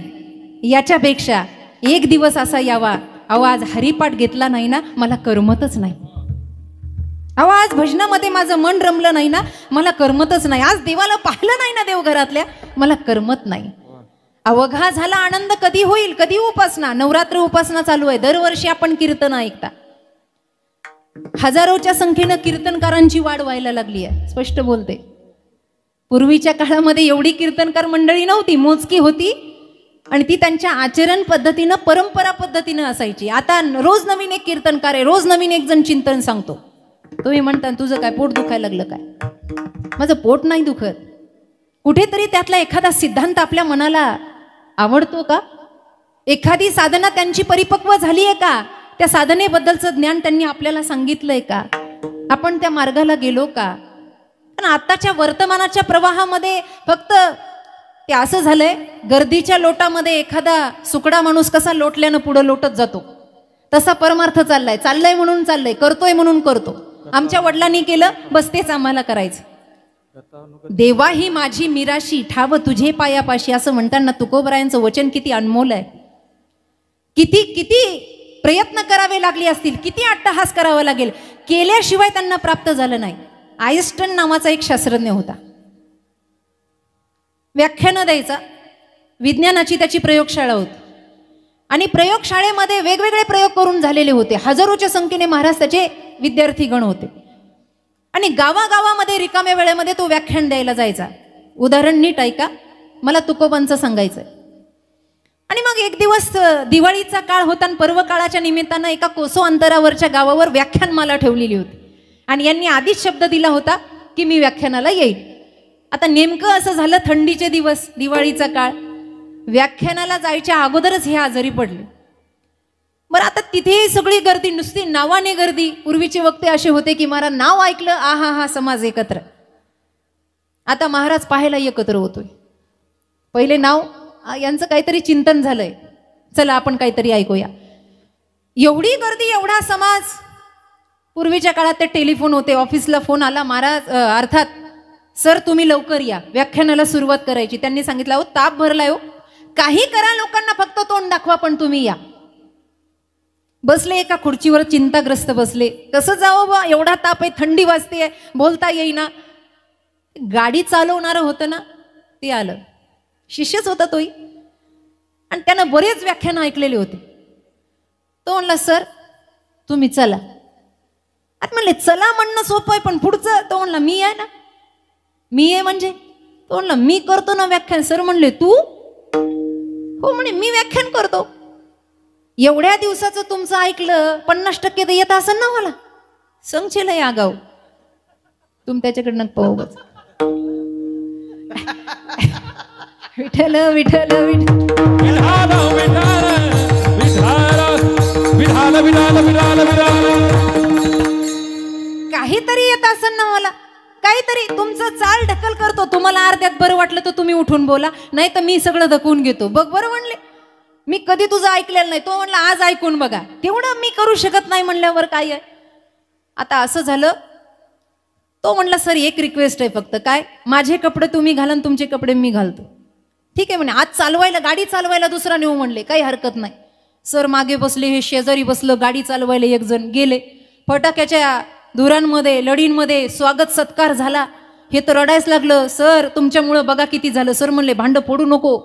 याच्यापेक्षा एक दिवस असा यावा, अहो आज हरिपाठ घेतला नाही ना, मला करमतच नाही, अहो आज भजनामध्ये माझं मन रमलं नाही ना, मला करमतच नाही, आज देवाला पाहिलं नाही ना देवघरातल्या, मला करमत नाही. अवघा झाला आनंद कधी होईल? कधी उपासना, नवरात्र उपासना चालू आहे, दरवर्षी आपण कीर्तन ऐकता. हजारोच्या संख्येनं कीर्तनकारांची वाढ व्हायला लागली आहे, स्पष्ट बोलते. पूर्वीच्या काळामध्ये एवढी कीर्तनकार मंडळी नव्हती, मोजकी होती आणि ती त्यांच्या आचरण पद्धतीनं, परंपरा पद्धतीनं असायची. आता रोज नवीन एक कीर्तनकार आहे, रोज नवीन एक जण चिंतन सांगतो. तुम्ही म्हणता तुझं काय पोट दुखायला लागलं काय? माझं पोट नाही दुखत. कुठेतरी त्यातला एखादा सिद्धांत आपल्या मनाला आवडतो का? एखादी साधना त्यांची परिपक्व झाली आहे का? त्या साधनेबद्दलचं ज्ञान त्यांनी आपल्याला सांगितलंय का? आपण त्या मार्गाला गेलो का? पण आताच्या वर्तमानाच्या प्रवाहामध्ये फक्त ते असं झालंय, गर्दीच्या लोटामध्ये एखादा सुकडा माणूस कसा लोटल्यानं पुढं लोटत जातो तसा परमार्थ चाललाय म्हणून चाललंय, करतोय म्हणून करतो. आमच्या वडिलांनी केलं, बस तेच आम्हाला करायचं. देवा ही माझी मिराशी, ठाव तुझे पायापाशी, असं म्हणताना तुकोबरायांचं वचन किती अनमोल आहे. किती किती प्रयत्न करावे लागले असतील, किती अट्टहास करावा लागेल, केल्याशिवाय त्यांना प्राप्त झालं नाही. आइन्स्टाईन नावाचा एक शास्त्रज्ञ होता. व्याख्यानं द्यायचा, विज्ञानाची त्याची प्रयोगशाळा होती आणि प्रयोगशाळेमध्ये वेगवेगळे प्रयोग करून झालेले होते. हजारोच्या संख्येने महाराज त्याचे विद्यार्थीगण होते आणि गावागावामध्ये रिकाम्या वेळेमध्ये तो व्याख्यान द्यायला जायचा. उदाहरण नीट ऐका, मला तुकोबांचं सांगायचंय. आणि मग एक दिवस दिवाळीचा काळ होता आणि पर्व काळाच्या निमित्तानं एका कोसो अंतरावरच्या गावावर व्याख्यानमाला ठेवलेली होती आणि यांनी आधीच शब्द दिला होता की मी व्याख्यानाला येईल. आता नेमकं असं झालं, थंडीचे दिवस, दिवाळीचा काळ, व्याख्यानाला जायच्या अगोदरच हे आजारी पडले. बरं, आता तिथेही सगळी गर्दी, नुसती नावाने गर्दी. पूर्वीचे वक्ते असे होते की महाराज नाव ऐकलं, हा समाज एकत्र. आता महाराज पाहायला एकत्र होतोय. पहिले नाव यांचं काहीतरी चिंतन झालंय, चला आपण काहीतरी ऐकूया. एवढी गर्दी, एवढा समाज. पूर्वीच्या काळात ते टेलिफोन होते, ऑफिसला फोन आला, महाराज अर्थात सर तुम्ही लवकर या, व्याख्यानाला सुरुवात करायची. त्यांनी सांगितलं, हो ताप भरलाय, हो काही करा, लोकांना फक्त तोंड दाखवा, पण तुम्ही या. बसले एका खुर्चीवर चिंताग्रस्त बसले. कसं जावं बा, एवढा ताप आहे, थंडी वाजते, बोलता येईना. गाडी चालवणारं होतं ना, ते आलं, शिष्यच होता तोही, आणि त्यानं बरेच व्याख्यान ऐकलेले होते. तो म्हणला, सर तुम्ही चला. आता म्हणले चला म्हणणं सोपं आहे, पण पुढचं? तो म्हणला मी आहे ना. मी आहे म्हणजे? तो म्हणला मी करतो ना व्याख्यान. सर म्हणले तू? हो म्हणे मी व्याख्यान करतो. एवढ्या दिवसाचं तुमचं ऐकलं, 50% तर येत असं ना मला. संगशील या गाव तुम त्याच्याकडनं पाहू बस. विठ्ठल विठ्ठल विठाल विठाल विठाल विठाल विठाल. काहीतरी येत असं ना मला, काहीतरी तुमचं चाल ढकल करतो. तुम्हाला अर्ध्यात बरं वाटलं तर तुम्ही उठून बोला, नाही तर मी सगळं धकवून घेतो. बघ बरं म्हणले, मी कधी तुझं ऐकलेलं नाही. तो म्हणला आज ऐकून बघा. तेवढं मी करू शकत नाही म्हणल्यावर काय आहे. आता असं झालं, तो म्हणला सर एक रिक्वेस्ट आहे फक्त. काय? माझे कपडे तुम्ही घाला आणि तुमचे कपडे मी घालतो. ठीक आहे म्हणे. आज चालवायला, गाडी चालवायला दुसरा नेऊ म्हणले, काही हरकत नाही. सर मागे बसले, हे शेजारी बसलं, गाडी चालवायला एक जण गेले. फटाक्याच्या धुरांमध्ये, लढींमध्ये स्वागत सत्कार झाला. हे तर रडायच लागलं, सर तुमच्यामुळं बघा किती झालं. सर म्हणले भांड फोडू नको,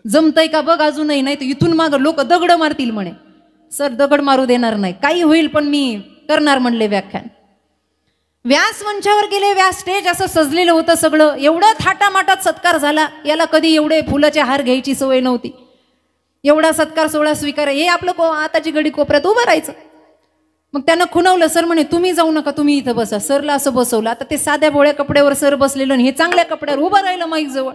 जमतंय का बघ अजूनही, नाही तर इथून माग लोक दगड मारतील म्हणे. सर दगड मारू देणार नाही, काही होईल पण मी करणार म्हणले व्याख्यान. व्यास मंचावर गेले. व्यास स्टेज असं सजलेलं होतं सगळं. एवढं थाटामाटात सत्कार झाला. याला कधी एवढे फुलाचे हार घ्यायची सवय नव्हती. एवढा सत्कार सोहळा स्वीकार. हे आपलं आताची घडी कोपऱ्यात उभं राहायचं. मग त्यानं खुणवलं. सर म्हणे तुम्ही जाऊ नका, तुम्ही इथं बसा. सरला असं बसवलं. आता ते साध्या बोळ्या कपड्यावर सर बसलेलं आणि हे चांगल्या कपड्यावर उभं राहिलं माईक जवळ.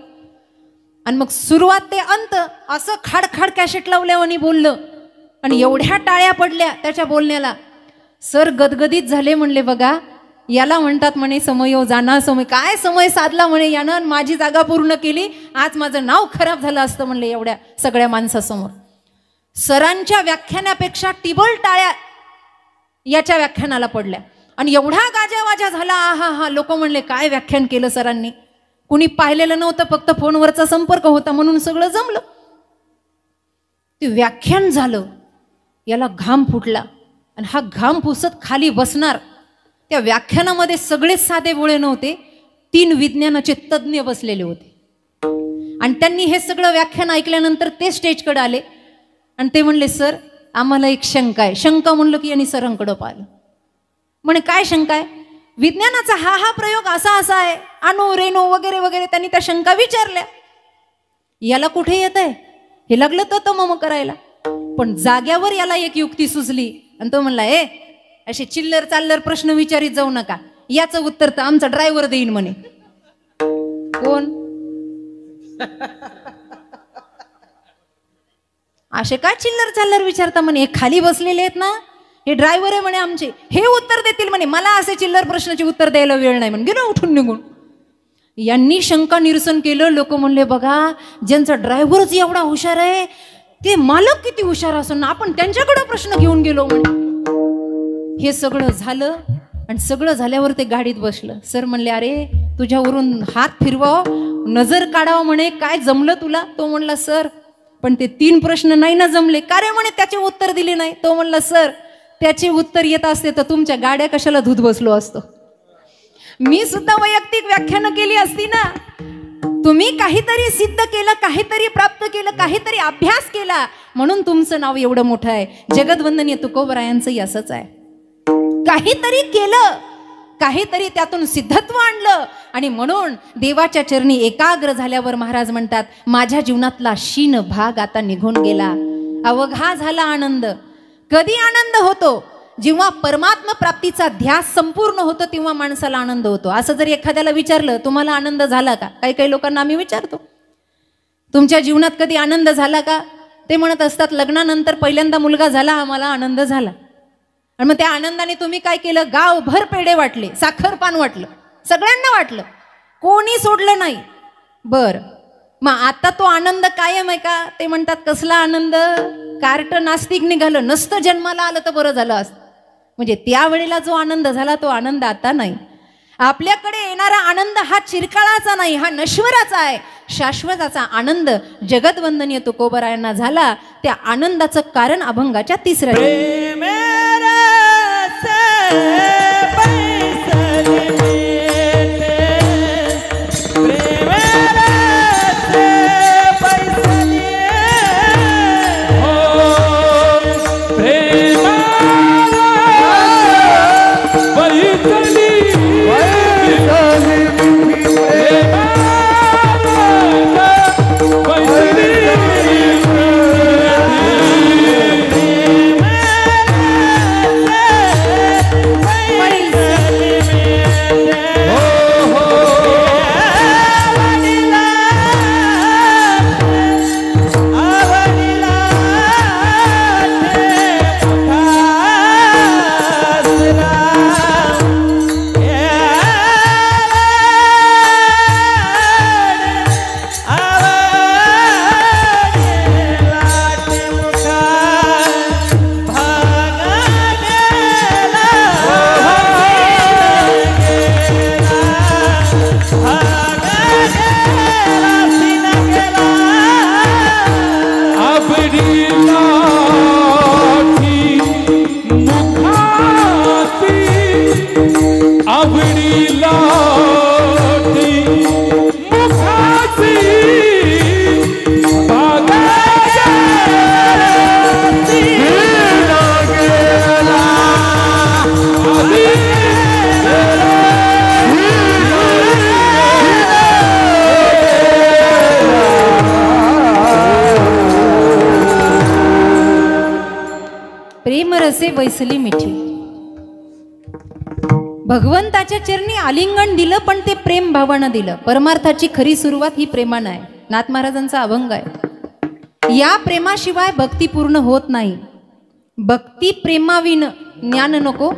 आणि मग सुरुवात ते अंत असं खाडखाड कॅशेट लावल्यावानी बोललं आणि एवढ्या टाळ्या पडल्या त्याच्या बोलण्याला. सर गदगदीत झाले. म्हणले बघा याला म्हणतात म्हणे समयो जाना समय. काय समय साधला म्हणे यानं, माझी जागा पूर्ण केली. आज माझं नाव खराब झालं असतं म्हणले एवढ्या सगळ्या माणसासमोर. सरांच्या व्याख्यानापेक्षा टिबल टाळ्या याच्या व्याख्यानाला पडल्या आणि एवढा गाजावाजा झाला. हा लोक म्हणले काय व्याख्यान केलं सरांनी. कुणी पाहिलेलं नव्हतं, फक्त फोनवरचा संपर्क होता म्हणून सगळं जमलं. ते व्याख्यान झालं, याला घाम फुटला आणि हा घाम पुसत खाली बसणार. त्या व्याख्यानामध्ये सगळेच साधे बोळे नव्हते, 3 विज्ञानाचे तज्ज्ञ बसलेले होते आणि त्यांनी हे सगळं व्याख्यान ऐकल्यानंतर ते स्टेजकडे आले आणि ते म्हणले सर आम्हाला एक शंका आहे. शंका म्हणलं की यांनी सरांकडं पाहिलं. म्हणे काय शंका आहे? विज्ञानाचा हा प्रयोग असा असा आहे, अणु रेणू वगैरे वगैरे. त्यांनी त्या शंका विचारल्या. याला कुठे येत आहे हे लागलं तर मम करायला. पण जाग्यावर याला एक युक्ती सुचली आणि तो म्हणला असे चिल्लर चाल्लर प्रश्न विचारित जाऊ नका. याचं उत्तर तर आमचा ड्रायव्हर देईन म्हणे. कोण असे काय चिल्लर चाल्लर विचारता म्हणे. हे खाली बसलेले आहेत ना, हे ड्रायव्हर आहे म्हणे आमचे, हे उत्तर देतील म्हणे. मला असे चिल्लर प्रश्नाचे उत्तर द्यायला वेळ नाही म्हणे. गेलो उठून निघून. यांनी शंका निरसन केलं. लोक म्हणले बघा, ज्यांचा ड्रायव्हरच एवढा हुशार आहे ते मालक किती हुशार असून ना आपण त्यांच्याकडे प्रश्न घेऊन गेलो म्हणे. हे सगळं झालं आणि सगळं झाल्यावर ते गाडीत बसलं. सर म्हणले अरे तुझ्यावरून हात फिरवाव, नजर काढावं म्हणे, काय जमलं तुला? तो म्हणला सर पण ते 3 प्रश्न नाही ना जमले. का रे म्हणे त्याचे उत्तर दिले नाही? तो म्हणला सर त्याचे उत्तर येत असते तर तुमच्या गाड्या कशाला धुत बसलो असतो. मी सुद्धा वैयक्तिक व्याख्यानं केली असती ना. तुम्ही काहीतरी सिद्ध केलं, काहीतरी प्राप्त केलं, काहीतरी अभ्यास केला म्हणून तुमचं नाव एवढं मोठं आहे. जगद्वंदनीय तुकोबरायांचंही असंच आहे. काहीतरी केलं, काहीतरी त्यातून सिद्धत्व आणलं आणि म्हणून देवाच्या चरणी एकाग्र झाल्यावर महाराज म्हणतात माझ्या जीवनातला शीन भाग आता निघून गेला. अवघा झाला आनंद. कधी आनंद होतो? जेव्हा परमात्मा प्राप्तीचा ध्यास संपूर्ण होतो तेव्हा माणसाला आनंद होतो. असं जर एखाद्याला विचारलं तुम्हाला आनंद झाला का, काही काही लोकांना आम्ही विचारतो तुमच्या जीवनात कधी आनंद झाला का, ते म्हणत असतात लग्नानंतर पहिल्यांदा मुलगा झाला आम्हाला आनंद झाला. आणि मग त्या आनंदाने तुम्ही काय केलं? गावभर पेढे वाटले, साखर पान वाटलं, सगळ्यांना वाटलं, कोणी सोडलं नाही. बर मग आता तो आनंद कायम आहे का? ते म्हणतात कसला आनंद? कार्ट नास्तिक निघालं, नसतं जन्माला आलं तर बरं झालं असतं. म्हणजे त्यावेळेला जो आनंद झाला तो आनंद आता नाही. आपल्याकडे येणारा आनंद हा चिरकाळाचा नाही, हा नश्वराचा आहे. शाश्वताचा आनंद जगद्वंदनीय तुकोबरायांना झाला. त्या आनंदाचं कारण अभंगाच्या 3ऱ्या प्रेमरसे वैसली मिठी. भगवंताच्या चरणी आलिंगन दिलं पण ते प्रेम भावानं दिलं. परमार्थाची खरी सुरुवात ही प्रेमानं आहे. नाथ महाराजांचा अभंग आहे. या प्रेमाशिवाय भक्ती पूर्ण होत नाही. भक्ती प्रेमाविन ज्ञान नको.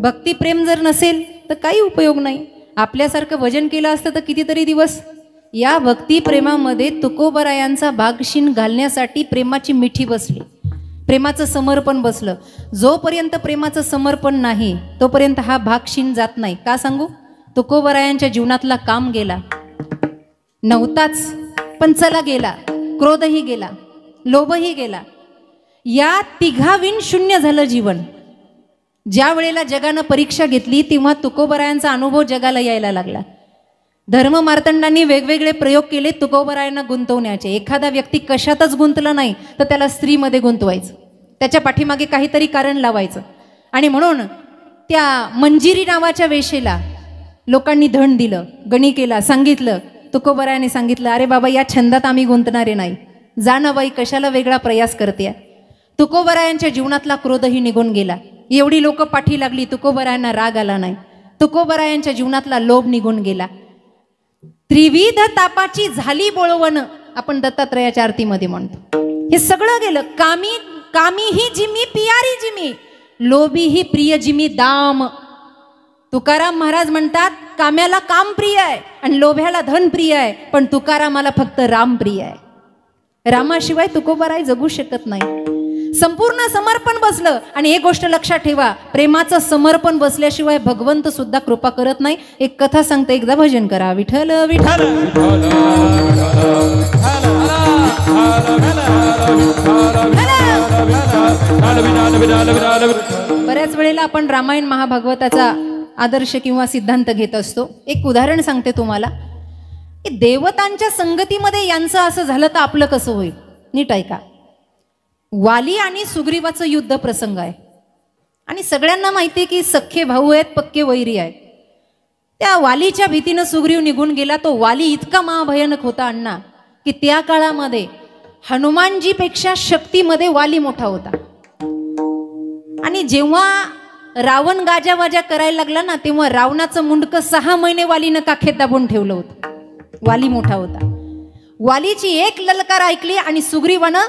भक्ती प्रेम जर नसेल तर काही उपयोग नाही. आपल्यासारखं भजन केलं असतं तर कितीतरी दिवस. या भक्ती प्रेमामध्ये तुकोबरायांचा भागशीन घालण्यासाठी प्रेमाची मिठी बसली, प्रेमाचं समर्पण बसलं. जोपर्यंत प्रेमाचं समर्पण नाही तोपर्यंत हा भागशीन जात नाही. का सांगू? तुकोबरायांच्या जीवनातला काम गेला नव्हताच पण चला गेला. क्रोधही गेला, लोभही गेला. या तिघाविन शून्य झालं जीवन. ज्या वेळेला जगानं परीक्षा घेतली तेव्हा तुकोबरायांचा अनुभव जगाला यायला लागला. धर्म मार्तंडांनी वेगवेगळे प्रयोग केले तुकोबरायांना गुंतवण्याचे. एखादा व्यक्ती कशातच गुंतला नाही तर त्याला स्त्रीमध्ये गुंतवायचं, त्याच्या पाठीमागे काहीतरी कारण लावायचं. आणि म्हणून त्या मंजिरी नावाच्या वेशेला लोकांनी धन दिलं, गणी केला, सांगितलं. तुकोबरायाने सांगितलं अरे बाबा या छंदात आम्ही गुंतणारे नाही, जा ना बाई कशाला वेगळा प्रयास करते. तुकोबरायांच्या जीवनातला क्रोधही निघून गेला. एवढी लोक पाठी लागली, तुकोबरायांना राग आला नाही. तुकोबरायांच्या जीवनातला लोभ निघून गेला. त्रिविध तापाची झाली बोळवण, आपण दत्तात्रयाच्या आरतीमध्ये म्हणतो. हे सगळं गेलं. कामी ही जिमी पियारी जिमी, लोभी ही प्रिय जिमी दाम. तुकाराम महाराज म्हणतात, काम्याला काम प्रिय आहे आणि लोभ्याला धन प्रिय आहे, पण तुकारामाला फक्त राम प्रिय आहे. रामाशिवाय तुकोबराय जगू शकत नाही. संपूर्ण समर्पण बसलं. आणि एक गोष्ट लक्षात ठेवा, प्रेमाचं समर्पण बसल्याशिवाय भगवंत सुद्धा कृपा करत नाही. एक कथा सांगते, एकदा भजन करा. विठ्ठल विठ्ठल बऱ्याच वेळेला आपण रामायण महाभागवताचा आदर्श किंवा सिद्धांत घेत असतो. एक उदाहरण सांगते तुम्हाला, की देवतांच्या संगतीमध्ये यांचं असं झालं तर आपलं कसं होईल. नीट ऐका. वाली आणि सुग्रीवाचं युद्ध प्रसंग आहे. आणि सगळ्यांना माहिती आहे की सख्खे भाऊ आहेत, पक्के वैरी आहेत. त्या वालीच्या भीतीनं सुग्रीव निघून गेला. तो वाली इतका महाभयानक होता अण्णा, की त्या काळामध्ये हनुमानजीपेक्षा शक्तीमध्ये वाली मोठा होता. आणि जेव्हा रावण गाजावाजा करायला लागला ना, तेव्हा रावणाचं मुंडकं 6 महिने वालीनं काखेत दाबून ठेवलं होतं. वाली मोठा होता. वालीची एक ललकार ऐकली आणि सुग्रीवानं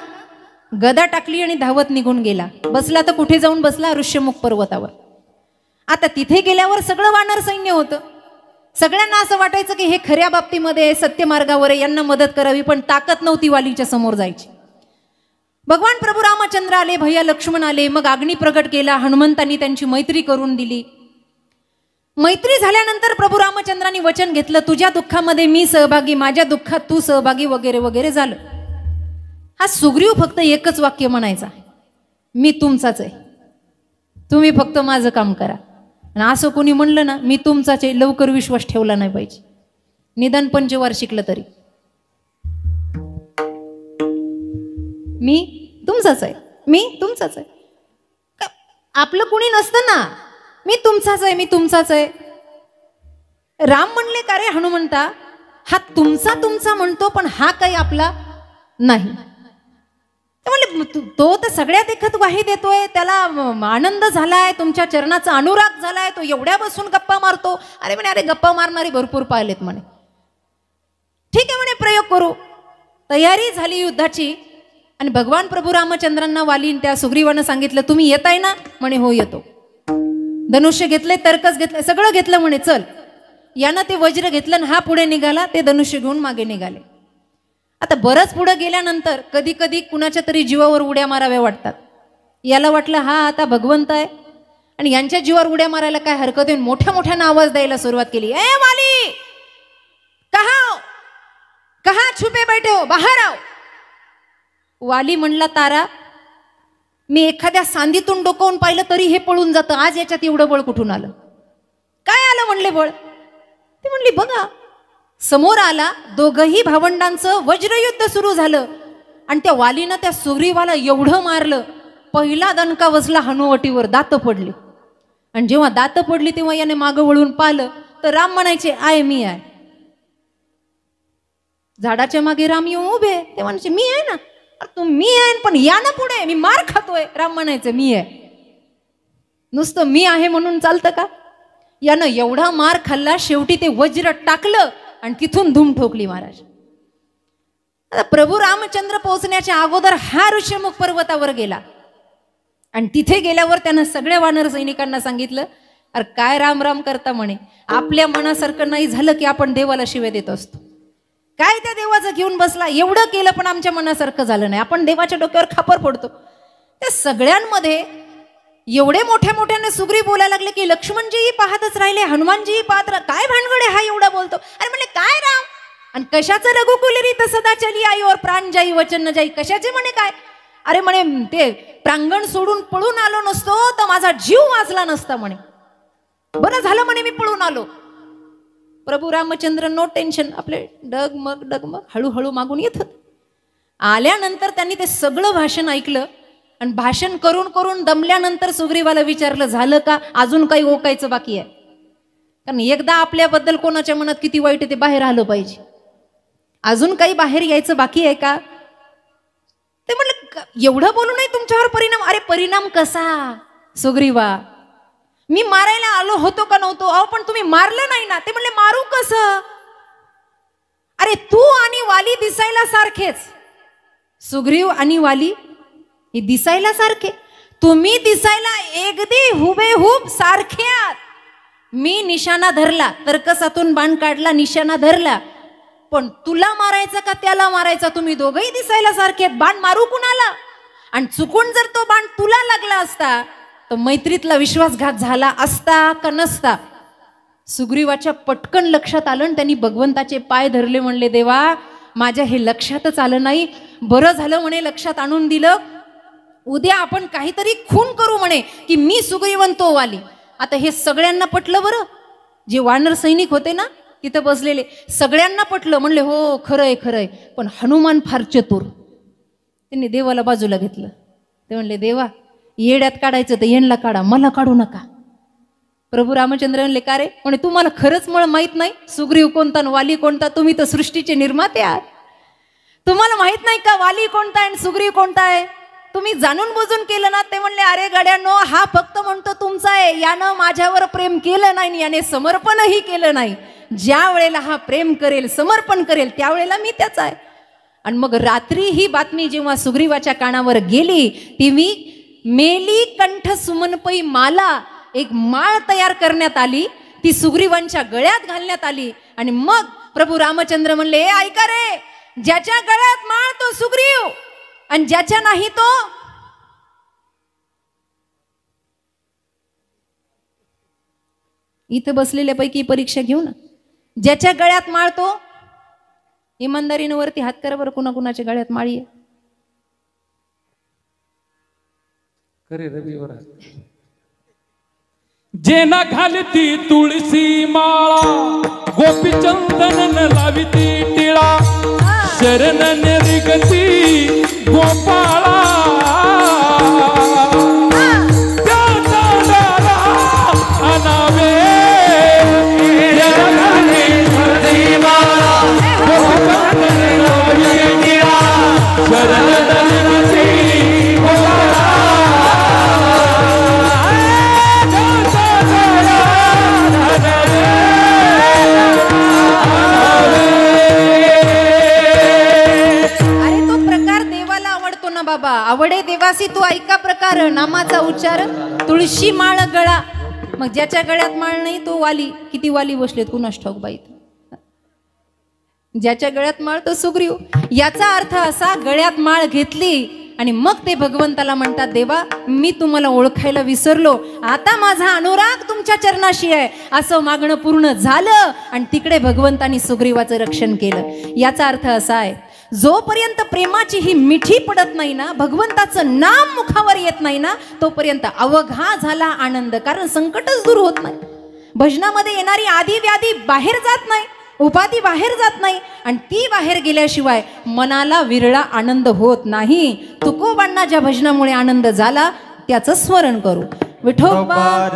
गदा टाकली आणि धावत निघून गेला. बसला तर कुठे जाऊन बसला, ऋष्यमुख पर्वतावर. आता तिथे गेल्यावर सगळं वानर सैन्य होतं. सगळ्यांना असं वाटायचं की हे खऱ्या बाबतीमध्ये सत्य मार्गावर आहे, यांना मदत करावी, पण ताकद नव्हती वालीच्या समोर जायची. भगवान प्रभू रामचंद्र आले, भैया लक्ष्मण आले, मग अग्नी प्रगट केला. हनुमंतांनी त्यांची मैत्री करून दिली. मैत्री झाल्यानंतर प्रभू रामचंद्रांनी वचन घेतलं, तुझ्या दुःखामध्ये मी सहभागी, माझ्या दुःखात तू सहभागी, वगैरे वगैरे झालं. हा सुग्रीव फक्त एकच वाक्य म्हणायचा, मी तुमचाच आहे, तुम्ही फक्त माझं काम करा. आणि असं कोणी म्हणलं ना, मी तुमचाच आहे, लवकर विश्वास ठेवला नाही पाहिजे, निदान पंचवार्षिकलं तरी. मी तुमचाच आहे, मी तुमचाच आहे. आपलं कुणी नसतं ना, मी तुमचाच आहे, मी तुमचाच आहे. राम म्हणले, का रे हनुमंता, हा तुमचा तुमचा म्हणतो, पण हा काही आपला नाही. म्हणले, तो तर सगळ्या देखत वाही देतोय, त्याला आनंद झालाय, तुमच्या चरणाचा अनुराग झालाय, तो एवढ्या बसून गप्पा मारतो. अरे म्हणे, अरे गप्पा मारणारी भरपूर पाहिलेत म्हणे. ठीक आहे म्हणे, प्रयोग करू. तयारी झाली युद्धाची. आणि भगवान प्रभू रामचंद्रांना वाली त्या सुग्रीवानं सांगितलं, तुम्ही येताय ना? म्हणे, हो येतो. धनुष्य घेतले, तर्कस घेतले, सगळं घेतलं. म्हणे चल. यानं ते वज्र घेतलं आणि हा पुढे निघाला, ते धनुष्य घेऊन मागे निघाले. आता बरंच पुढे गेल्यानंतर कधी कधी कुणाच्या तरी जीवावर उड्या माराव्या वाटतात. याला वाटलं हा आता भगवंत आहे आणि यांच्या जीवावर उड्या मारायला काय हरकत आहे. मोठ्या मोठ्यानं आवाज द्यायला सुरुवात केली, ए वाली, कहा छुपे बैठे हो, बाहेर आओ. वाली म्हणला, तारा, मी एखाद्या सांदीतून डोकावून पाहिलं तरी हे पळून जातं, आज याच्यात एवढं बळ कुठून आलं? काय आलं म्हणले बळ? ती म्हणली, बघा. समोर आला, दोघही भावंडांचं वज्रयुद्ध सुरू झालं. आणि त्या वालीनं त्या सुग्रीवाला एवढं मारलं, पहिला दणका बसला हनुवटीवर, दात पडली. आणि जेव्हा दात पडली तेव्हा याने मागं वळून पाहिलं तर राम म्हणायचे, आय मी आहे. झाडाच्या मागे राम येऊन उभे, ते म्हणायचे, मी आहे ना. तू मी आहे, पण या ना पुढे, मी मार खातोय. राम म्हणायचं, मी आहे. नुसतं मी आहे म्हणून चालतं का? यानं एवढा मार खाल्ला, शेवटी ते वज्र टाकलं आणि तिथून धूम ठोकली महाराज. आता प्रभू रामचंद्र पोहोचण्याच्या अगोदर हा ऋष्यमुख पर्वतावर गेला. आणि तिथे गेल्यावर त्यानं सगळ्या वानर सैनिकांना सांगितलं, अरे काय राम राम करता म्हणे, आपल्या मनासारखं नाही झालं की आपण देवाला शिव्या देत असतो. काय त्या देवाचं घेऊन बसला, एवढं केलं पण आमच्या मनासारखं झालं नाही, आपण देवाच्या डोक्यावर खापर फोडतो. त्या सगळ्यांमध्ये एवढे मोठ्या मोठ्याने सुग्रीव बोलायला लागले की लक्ष्मणजीही पाहतच राहिले, हनुमानजीही पाहत काय भानगडे हा एवढा बोलतो. अरे म्हणले, काय राम, आणि कशाचं रघुकुल रीत सदा चली आई और प्राण जाई वचन न जाई, कशाचे म्हणे काय? अरे म्हणे, ते प्रांगण सोडून पळून आलो नसतो तर माझा जीव वाचला नसता म्हणे. बरं झालं म्हणे मी पळून आलो. प्रभू रामचंद्र नो टेन्शन, आपले डगमग हळूहळू मागून येत होते. आल्यानंतर त्यांनी ते सगळं भाषण ऐकलं आणि भाषण करून करून दमल्यानंतर सुग्रीवाला विचारलं, झालं का, अजून काही ओकायचं बाकी आहे? कारण एकदा आपल्याबद्दल कोणाच्या मनात किती वाईट आहे ते बाहेर आलं पाहिजे. अजून काही बाहेर यायचं बाकी आहे का? ते म्हटलं, एवढं बोलू नाही तुमच्यावर परिणाम. अरे परिणाम कसा? सुग्रीवा, मी मारायला आलो होतो का नव्हतो? अहो पण तुम्ही मारलं नाही ना. ते म्हणले मारू कसं? अरे तू आणि वाली दिसायला सारखेच. सुग्रीव आणि वाली हे दिसायला सारखे, तुम्ही दिसायला अगदी हुबेहूब सारखे आहात. मी निशाणा धरला, तर्कसातून बाण काढला, निशाणा धरला, पण तुला मारायचा का त्याला मारायचा? तुम्ही दोघंही दिसायला सारखे आहेत. बाण मारू कुणाला? आणि चुकून जर तो बाण तुला लागला असता तर मैत्रीतला विश्वासघात झाला असता का नसता? सुग्रीवाच्या पटकन लक्षात आलं आणि त्यांनी भगवंताचे पाय धरले. म्हणले देवा, माझ्या हे लक्षातच आलं नाही. बरं झालं म्हणे लक्षात आणून दिलं. उद्या आपण काहीतरी खून करू म्हणे की मी सुग्रीवन तो वाली. आता हे सगळ्यांना पटलं. बरं, जे वानर सैनिक होते ना तिथं बसलेले, सगळ्यांना पटलं. म्हणले हो खरंय खरंय. पण हनुमान फार चतुर. त्यांनी देवाला बाजूला घेतलं. ते म्हणले देवा, येड्यात काढायचं तर येणला काढा, मला काढू नका. प्रभू रामचंद्र म्हणले का रे? म्हणे तुम्हाला खरंच मला माहित नाही सुग्रीव कोणता आणि वाली कोणता? तुम्ही तर सृष्टीचे निर्माते आहात. तुम्हाला माहित नाही का वाली कोणता आणि सुग्रीव कोणता आहे? तुम्ही जाणून बुजून केलं ना. ते म्हणले अरे गड्यानो, हा फक्त म्हणतो तुमचा आहे. यानं माझ्यावर प्रेम केलं नाही, याने समर्पणही केलं नाही. ज्या वेळेला हा प्रेम करेल, समर्पण करेल, त्यावेळेला मी त्याचा आहे. आणि मग रात्री ही बातमी जेव्हा सुग्रीवाच्या कानावर गेली, ती मेली कंठ सुमनपई माला, एक माळ तयार करण्यात आली, ती सुग्रीवांच्या गळ्यात घालण्यात आली. आणि मग प्रभू रामचंद्र म्हणले ऐका रे, ज्याच्या गळ्यात माळ तो सुग्रीव आणि ज्याच्या नाही तो इथं बसलेल्यापैकी परीक्षा घेऊ ना. ज्याच्या गळ्यात माळ तो इमानदारीनं वरती हात करा बरं. कुणाकुणाच्या गळ्यात माळी आहे? करे रविवार जेना घालती तुळशी माळा, गोपी चंदन लाविती टिळा, शरण निगती गोपाळा, अनावे बाबा, आवडे देवासी तू ऐका प्रकार. नामाचा उच्चार तुळशी माळ गळा. मग ज्याच्या गळ्यात माळ नाही तो वाली. किती वाली बसलेत कुणास ठाऊक बाई. ज्याच्या गळ्यात माळ तो सुग्रीव. याचा अर्थ असा, गळ्यात माळ घेतली आणि मग ते भगवंताला म्हणतात देवा, मी तुम्हाला ओळखायला विसरलो, आता माझा अनुराग तुमच्या चरणाशी आहे. असं मागणं पूर्ण झालं आणि तिकडे भगवंतानी सुग्रीवाचं रक्षण केलं. याचा अर्थ असा आहे, जोपर्यंत प्रेमाची ही मिठी पडत नाही ना, भगवंताचं नाम मुखावर येत नाही ना, तोपर्यंत अवघा झाला आनंद. कारण संकटच दूर होत नाही. भजनामध्ये येणारी आदी व्याधी बाहेर जात नाही, उपाधी बाहेर जात नाही, आणि ती बाहेर गेल्याशिवाय मनाला विरळा आनंद होत नाही. तुकोबांना ज्या भजनामुळे आनंद झाला त्याचं स्मरण करू. विठोबा